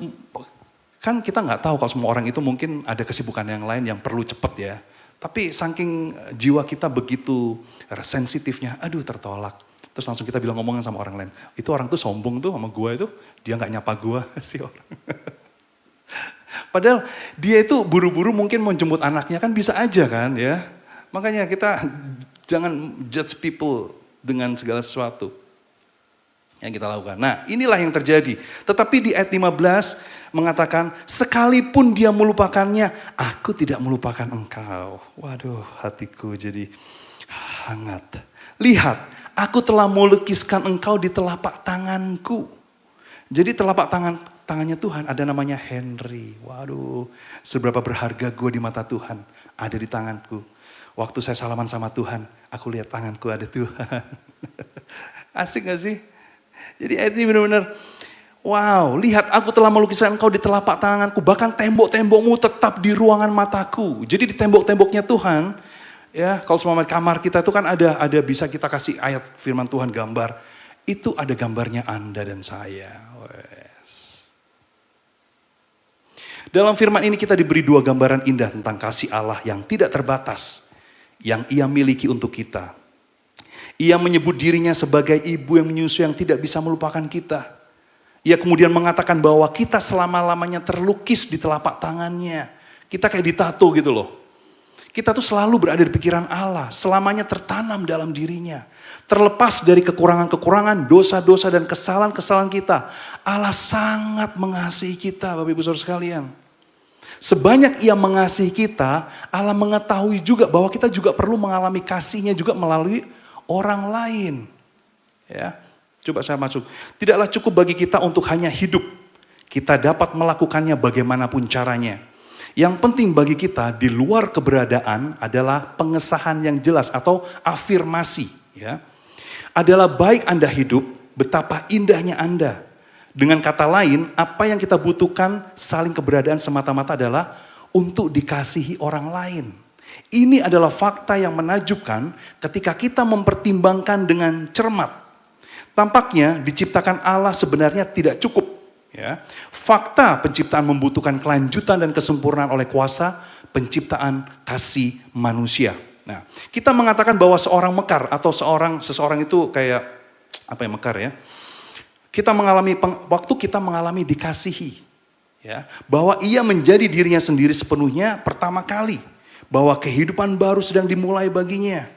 kan kita nggak tahu kalau semua orang itu mungkin ada kesibukan yang lain yang perlu cepet ya. Tapi saking jiwa kita begitu sensitifnya, aduh tertolak. Terus langsung kita bilang ngomongan sama orang lain. Itu orang tuh sombong tuh sama gua itu, dia nggak nyapa gua si orang. Padahal dia itu buru-buru mungkin mau jemput anaknya kan bisa aja kan ya. Makanya kita jangan judge people dengan segala sesuatu yang kita lakukan. Nah inilah yang terjadi. Tetapi di ayat 15 mengatakan, sekalipun dia melupakannya, aku tidak melupakan engkau. Waduh hatiku jadi hangat. Lihat, aku telah melukiskan engkau di telapak tanganku. Jadi telapak tangannya Tuhan ada namanya Henry. Waduh, seberapa berharga gue di mata Tuhan, ada di tanganku. Waktu saya salaman sama Tuhan, aku lihat tanganku ada Tuhan. Asik gak sih? Jadi ayat ini benar-benar, wow, lihat aku telah melukiskan engkau di telapak tanganku, bahkan tembok-tembokmu tetap di ruangan mataku. Jadi di tembok-temboknya Tuhan, ya kalau semua kamar kita itu kan ada bisa kita kasih ayat firman Tuhan gambar. Itu ada gambarnya Anda dan saya. Dalam firman ini kita diberi dua gambaran indah tentang kasih Allah yang tidak terbatas, yang ia miliki untuk kita. Ia menyebut dirinya sebagai ibu yang menyusui yang tidak bisa melupakan kita. Ia kemudian mengatakan bahwa kita selama-lamanya terlukis di telapak tangannya. Kita kayak ditato gitu loh. Kita tuh selalu berada di pikiran Allah, selamanya tertanam dalam dirinya. Terlepas dari kekurangan-kekurangan, dosa-dosa dan kesalahan-kesalahan kita, Allah sangat mengasihi kita, Bapak Ibu Saudara sekalian. Sebanyak ia mengasihi kita, Allah mengetahui juga bahwa kita juga perlu mengalami kasihnya juga melalui orang lain. Ya, coba saya masuk. Tidaklah cukup bagi kita untuk hanya hidup. Kita dapat melakukannya bagaimanapun caranya. Yang penting bagi kita di luar keberadaan adalah pengesahan yang jelas atau afirmasi. Ya, adalah baik Anda hidup, betapa indahnya Anda. Dengan kata lain, apa yang kita butuhkan saling keberadaan semata-mata adalah untuk dikasihi orang lain. Ini adalah fakta yang menakjubkan ketika kita mempertimbangkan dengan cermat. Tampaknya diciptakan Allah sebenarnya tidak cukup. Ya. Fakta penciptaan membutuhkan kelanjutan dan kesempurnaan oleh kuasa penciptaan kasih manusia. Nah, kita mengatakan bahwa seorang mekar atau seseorang itu kayak apa ya mekar ya? Waktu kita mengalami dikasihi, ya, bahwa ia menjadi dirinya sendiri sepenuhnya pertama kali, bahwa kehidupan baru sedang dimulai baginya.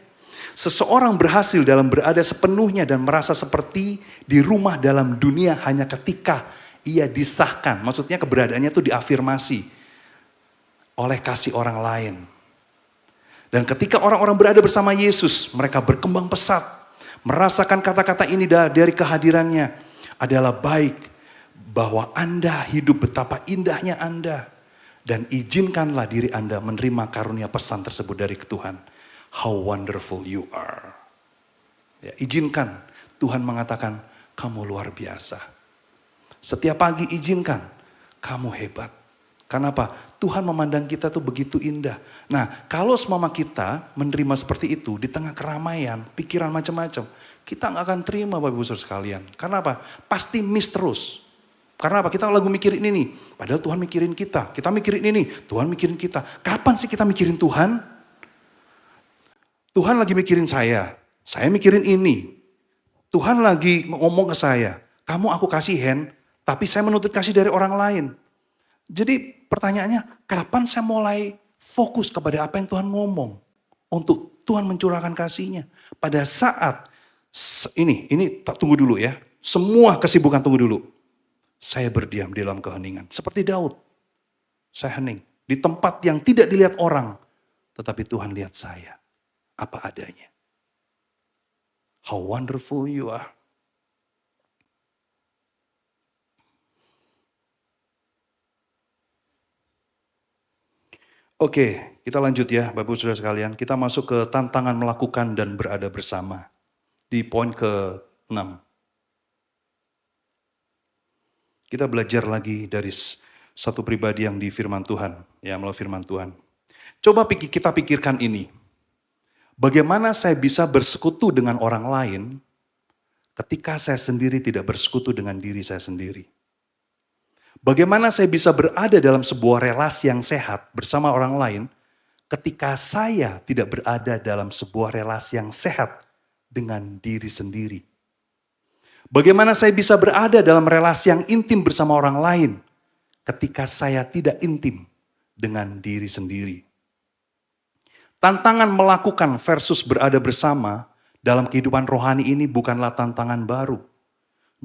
Seseorang berhasil dalam berada sepenuhnya dan merasa seperti di rumah dalam dunia hanya ketika ia disahkan, maksudnya keberadaannya itu diafirmasi oleh kasih orang lain. Dan ketika orang-orang berada bersama Yesus, mereka berkembang pesat, merasakan kata-kata ini dari kehadirannya. Adalah baik bahwa Anda hidup betapa indahnya Anda. Dan izinkanlah diri Anda menerima karunia pesan tersebut dari Tuhan. How wonderful you are. Ya, izinkan Tuhan mengatakan kamu luar biasa. Setiap pagi izinkan kamu hebat. Karena apa? Tuhan memandang kita tuh begitu indah. Nah, kalau semama kita menerima seperti itu di tengah keramaian, pikiran macam-macam, kita nggak akan terima Bapak Ibu Saudara sekalian. Karena apa? Pasti miss terus. Karena apa? Kita lagu mikirin ini nih. Padahal Tuhan mikirin kita. Kita mikirin ini, Tuhan mikirin kita. Kapan sih kita mikirin Tuhan? Tuhan lagi mikirin saya mikirin ini. Tuhan lagi ngomong ke saya, kamu aku kasih hand, tapi saya menuntut kasih dari orang lain. Jadi pertanyaannya, kapan saya mulai fokus kepada apa yang Tuhan ngomong? Untuk Tuhan mencurahkan kasih-Nya. Pada saat, ini tunggu dulu ya. Semua kesibukan tunggu dulu. Saya berdiam di dalam keheningan. Seperti Daud. Saya hening. Di tempat yang tidak dilihat orang. Tetapi Tuhan lihat saya. Apa adanya. How wonderful you are. Oke, kita lanjut ya Bapak Ibu Saudara sekalian. Kita masuk ke tantangan melakukan dan berada bersama. Di poin ke-6. Kita belajar lagi dari satu pribadi yang di firman Tuhan. Ya, melalui firman Tuhan. Coba kita pikirkan ini. Bagaimana saya bisa bersekutu dengan orang lain ketika saya sendiri tidak bersekutu dengan diri saya sendiri? Bagaimana saya bisa berada dalam sebuah relasi yang sehat bersama orang lain ketika saya tidak berada dalam sebuah relasi yang sehat dengan diri sendiri? Bagaimana saya bisa berada dalam relasi yang intim bersama orang lain ketika saya tidak intim dengan diri sendiri? Tantangan melakukan versus berada bersama dalam kehidupan rohani ini bukanlah tantangan baru.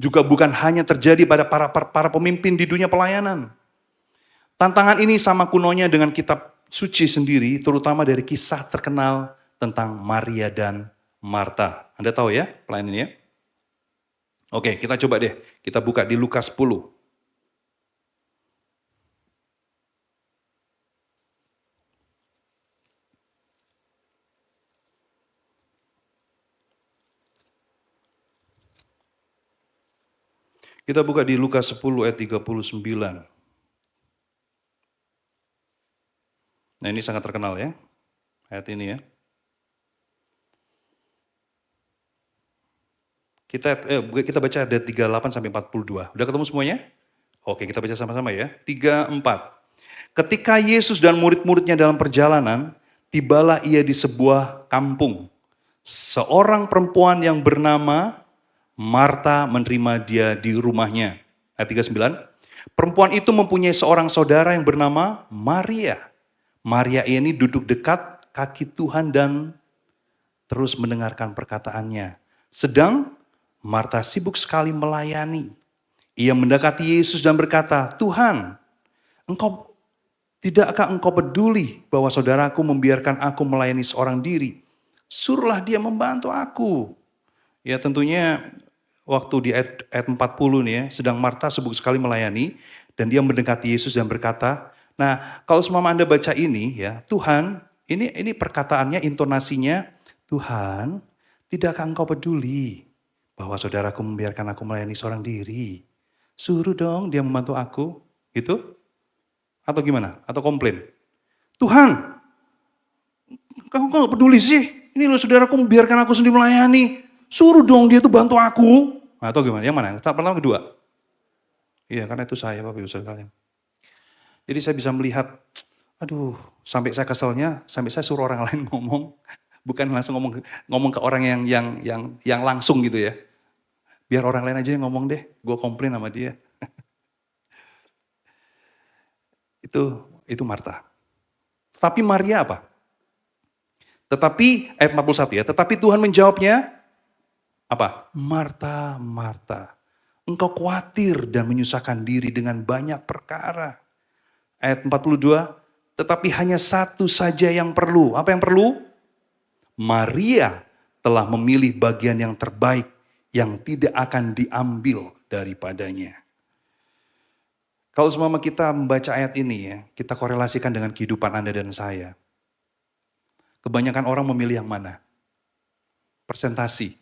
Juga bukan hanya terjadi pada para pemimpin di dunia pelayanan. Tantangan ini sama kunonya dengan kitab suci sendiri, terutama dari kisah terkenal tentang Maria dan Marta. Anda tahu ya pelayan ini ya? Oke, kita coba deh. Kita buka di Lukas 10. Kita buka di Lukas 10 ayat 39. Nah ini sangat terkenal ya, ayat ini ya. Kita baca ayat 38 sampai 42. Udah ketemu semuanya? Oke, kita baca sama-sama ya. 3, 4. Ketika Yesus dan murid-muridnya dalam perjalanan, tibalah ia di sebuah kampung. Seorang perempuan yang bernama Marta menerima dia di rumahnya. Ayat 39. Perempuan itu mempunyai seorang saudara yang bernama Maria. Maria ini duduk dekat kaki Tuhan dan terus mendengarkan perkataannya. Sedang Marta sibuk sekali melayani. Ia mendekati Yesus dan berkata, Tuhan, tidakkah engkau peduli bahwa saudaraku membiarkan aku melayani seorang diri? Suruhlah dia membantu aku. Ya tentunya waktu di ayat 40 nih ya, sedang Marta sibuk sekali melayani dan dia mendekati Yesus dan berkata, nah kalau semua Anda baca ini ya, Tuhan, ini perkataannya, intonasinya, Tuhan, tidakkah engkau peduli bahwa saudaraku membiarkan aku melayani seorang diri? Suruh dong dia membantu aku, gitu? Atau gimana? Atau komplain? Tuhan, kamu kok gak peduli sih? Ini loh saudaraku membiarkan aku sendiri melayani. Suruh dong dia tuh bantu aku. Atau gimana? Yang mana? Pertama, kedua? Iya, karena itu saya Bapak Ibu sekalian. Jadi saya bisa melihat, aduh, sampai saya keselnya, sampai saya suruh orang lain ngomong, bukan langsung ngomong ke orang yang langsung gitu ya. Biar orang lain aja yang ngomong deh, gue komplain sama dia. Itu Marta. Tapi Maria apa? Tetapi, ayat 41 ya, tetapi Tuhan menjawabnya, apa? Marta, Marta, engkau khawatir dan menyusahkan diri dengan banyak perkara. Ayat 42, tetapi hanya satu saja yang perlu. Apa yang perlu? Maria telah memilih bagian yang terbaik yang tidak akan diambil daripadanya. Kalau semua kita membaca ayat ini ya, kita korelasikan dengan kehidupan Anda dan saya. Kebanyakan orang memilih yang mana? Presentasi.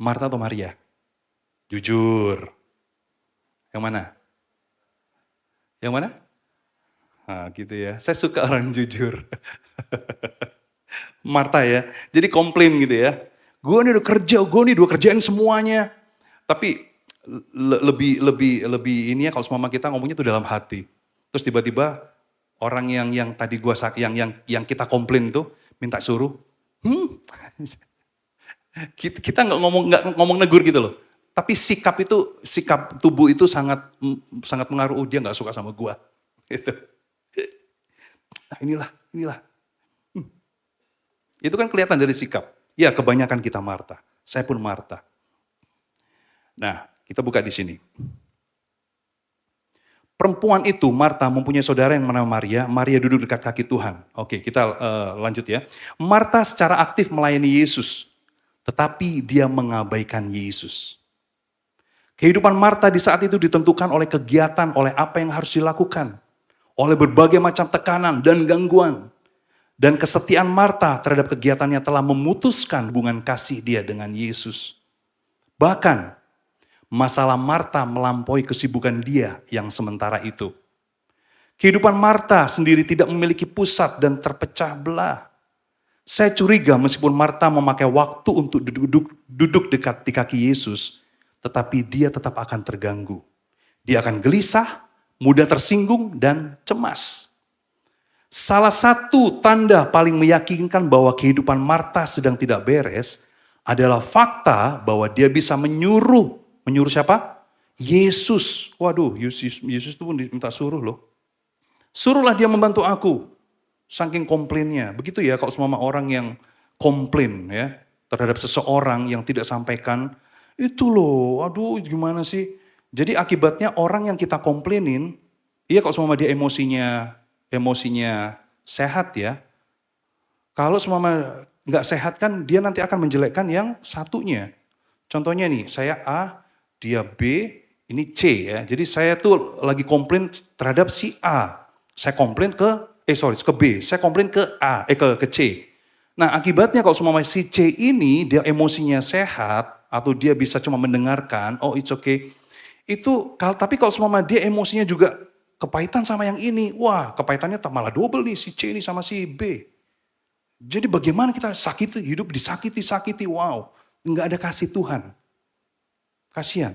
Marta atau Maria? Jujur. Yang mana? Yang mana? Nah, gitu ya. Saya suka orang jujur. Marta ya. Jadi komplain gitu ya. Gue nih udah kerja, gue nih udah kerjain semuanya. Tapi lebih ini ya kalau semua kita ngomongnya tuh dalam hati. Terus tiba-tiba orang yang tadi gua yang kita komplain tuh minta suruh, kita nggak ngomong negur gitu loh. Tapi sikap tubuh itu sangat mengaruh. Oh, dia nggak suka sama gua. Gitu. Nah inilah. Itu kan kelihatan dari sikap. Ya kebanyakan kita Marta. Saya pun Marta. Nah kita buka di sini. Perempuan itu, Marta, mempunyai saudara yang bernama Maria. Maria duduk dekat kaki Tuhan. Oke, kita lanjut ya. Marta secara aktif melayani Yesus, tetapi dia mengabaikan Yesus. Kehidupan Marta di saat itu ditentukan oleh kegiatan, oleh apa yang harus dilakukan. Oleh berbagai macam tekanan dan gangguan. Dan kesetiaan Marta terhadap kegiatannya telah memutuskan hubungan kasih dia dengan Yesus. Bahkan, masalah Marta melampaui kesibukan dia yang sementara itu. Kehidupan Marta sendiri tidak memiliki pusat dan terpecah belah. Saya curiga meskipun Marta memakai waktu untuk duduk dekat di kaki Yesus, tetapi dia tetap akan terganggu. Dia akan gelisah, mudah tersinggung, dan cemas. Salah satu tanda paling meyakinkan bahwa kehidupan Marta sedang tidak beres adalah fakta bahwa dia bisa menyuruh siapa? Yesus. Waduh, Yesus itu pun diminta suruh loh. Suruhlah dia membantu aku. Saking komplainnya. Begitu ya kalau semua orang yang komplain ya terhadap seseorang yang tidak sampaikan, itu loh, aduh gimana sih. Jadi akibatnya orang yang kita komplainin, iya kalau semua dia emosinya sehat ya. Kalau semua nggak sehat kan dia nanti akan menjelekkan yang satunya. Contohnya nih, saya A, dia B, ini C ya. Jadi saya tuh lagi komplain terhadap si A. Saya komplain ke B. Saya komplain ke ke C. Nah akibatnya kalau semua si C ini dia emosinya sehat atau dia bisa cuma mendengarkan, oh it's okay. Tapi kalau semua dia emosinya juga kepahitan sama yang ini, wah kepahitannya malah double nih si C ini sama si B. Jadi bagaimana kita hidup disakiti, wow. Nggak ada kasih Tuhan. Kasihan.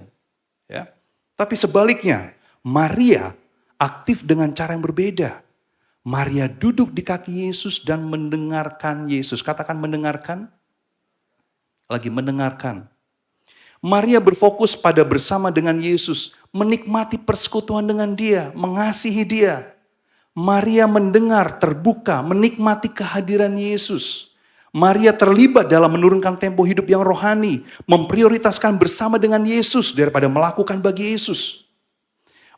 Ya. Tapi sebaliknya, Maria aktif dengan cara yang berbeda. Maria duduk di kaki Yesus dan mendengarkan Yesus. Katakan mendengarkan. Lagi mendengarkan. Maria berfokus pada bersama dengan Yesus. Menikmati persekutuan dengan dia. Mengasihi dia. Maria mendengar, terbuka, menikmati kehadiran Yesus. Maria terlibat dalam menurunkan tempo hidup yang rohani, memprioritaskan bersama dengan Yesus daripada melakukan bagi Yesus.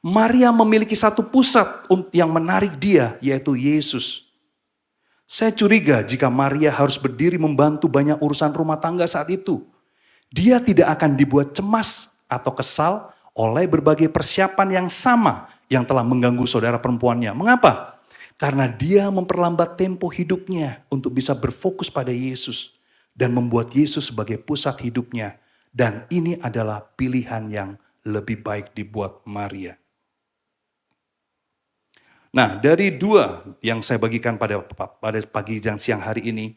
Maria memiliki satu pusat yang menarik dia, yaitu Yesus. Saya curiga jika Maria harus berdiri membantu banyak urusan rumah tangga saat itu. Dia tidak akan dibuat cemas atau kesal oleh berbagai persiapan yang sama yang telah mengganggu saudara perempuannya. Mengapa? Karena dia memperlambat tempo hidupnya untuk bisa berfokus pada Yesus dan membuat Yesus sebagai pusat hidupnya. Dan ini adalah pilihan yang lebih baik dibuat Maria. Nah, dari dua yang saya bagikan pada pagi dan siang hari ini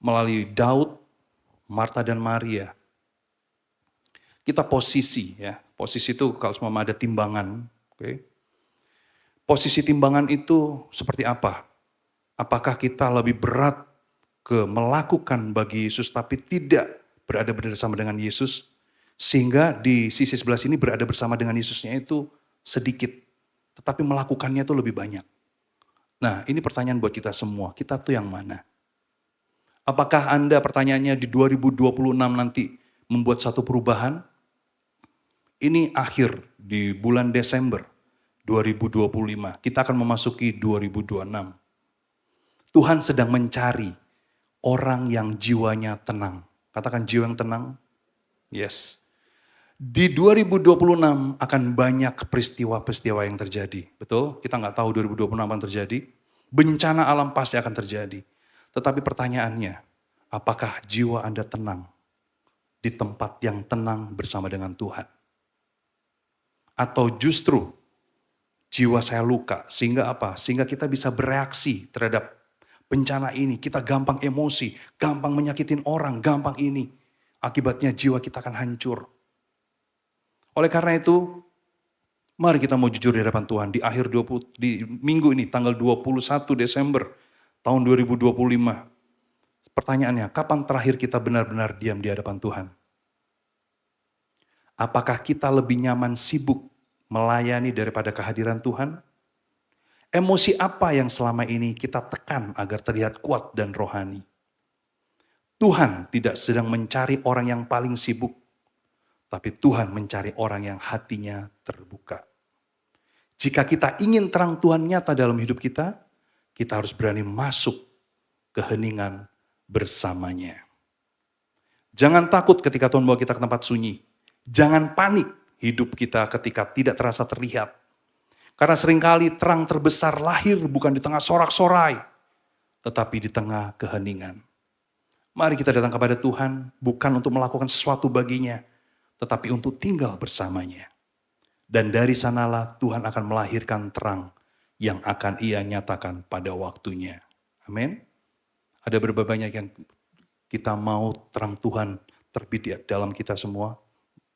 melalui Daud, Marta dan Maria. Kita posisi ya. Posisi itu kalau semua ada timbangan, oke. Posisi timbangan itu seperti apa? Apakah kita lebih berat ke melakukan bagi Yesus tapi tidak berada bersama dengan Yesus? Sehingga di sisi sebelah sini berada bersama dengan Yesusnya itu sedikit. Tetapi melakukannya itu lebih banyak. Nah ini pertanyaan buat kita semua. Kita tuh yang mana? Apakah Anda pertanyaannya di 2026 nanti membuat satu perubahan? Ini akhir di bulan Desember 2025. Kita akan memasuki 2026. Tuhan sedang mencari orang yang jiwanya tenang. Katakan jiwa yang tenang. Yes. Di 2026 akan banyak peristiwa-peristiwa yang terjadi. Betul? Kita nggak tahu 2026 akan terjadi. Bencana alam pasti akan terjadi. Tetapi pertanyaannya, apakah jiwa Anda tenang di tempat yang tenang bersama dengan Tuhan? Atau justru jiwa saya luka. Sehingga apa? Sehingga kita bisa bereaksi terhadap bencana ini. Kita gampang emosi, gampang menyakitin orang, gampang ini. Akibatnya jiwa kita akan hancur. Oleh karena itu, mari kita mau jujur di hadapan Tuhan. Di minggu ini, tanggal 21 Desember tahun 2025. Pertanyaannya, kapan terakhir kita benar-benar diam di hadapan Tuhan? Apakah kita lebih nyaman sibuk melayani daripada kehadiran Tuhan? Emosi apa yang selama ini kita tekan agar terlihat kuat dan rohani? Tuhan tidak sedang mencari orang yang paling sibuk, tapi Tuhan mencari orang yang hatinya terbuka. Jika kita ingin terang Tuhan nyata dalam hidup kita, kita harus berani masuk ke heningan bersamanya. Jangan takut ketika Tuhan bawa kita ke tempat sunyi. Jangan panik hidup kita ketika tidak terasa terlihat. Karena seringkali terang terbesar lahir bukan di tengah sorak-sorai, tetapi di tengah keheningan. Mari kita datang kepada Tuhan bukan untuk melakukan sesuatu baginya, tetapi untuk tinggal bersamanya. Dan dari sanalah Tuhan akan melahirkan terang yang akan Ia nyatakan pada waktunya. Amin. Ada berapa banyak yang kita mau terang Tuhan terbit di dalam kita semua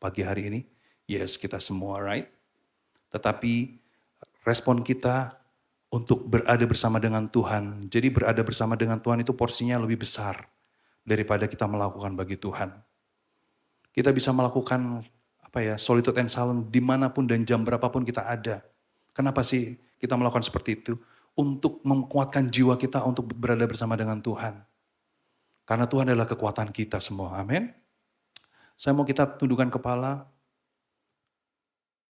pagi hari ini? Yes, kita semua, right? Tetapi respon kita untuk berada bersama dengan Tuhan. Jadi berada bersama dengan Tuhan itu porsinya lebih besar daripada kita melakukan bagi Tuhan. Kita bisa melakukan solitude and silence dimanapun dan jam berapapun kita ada. Kenapa sih kita melakukan seperti itu? Untuk menguatkan jiwa kita untuk berada bersama dengan Tuhan. Karena Tuhan adalah kekuatan kita semua, amin. Saya mau kita tundukkan kepala.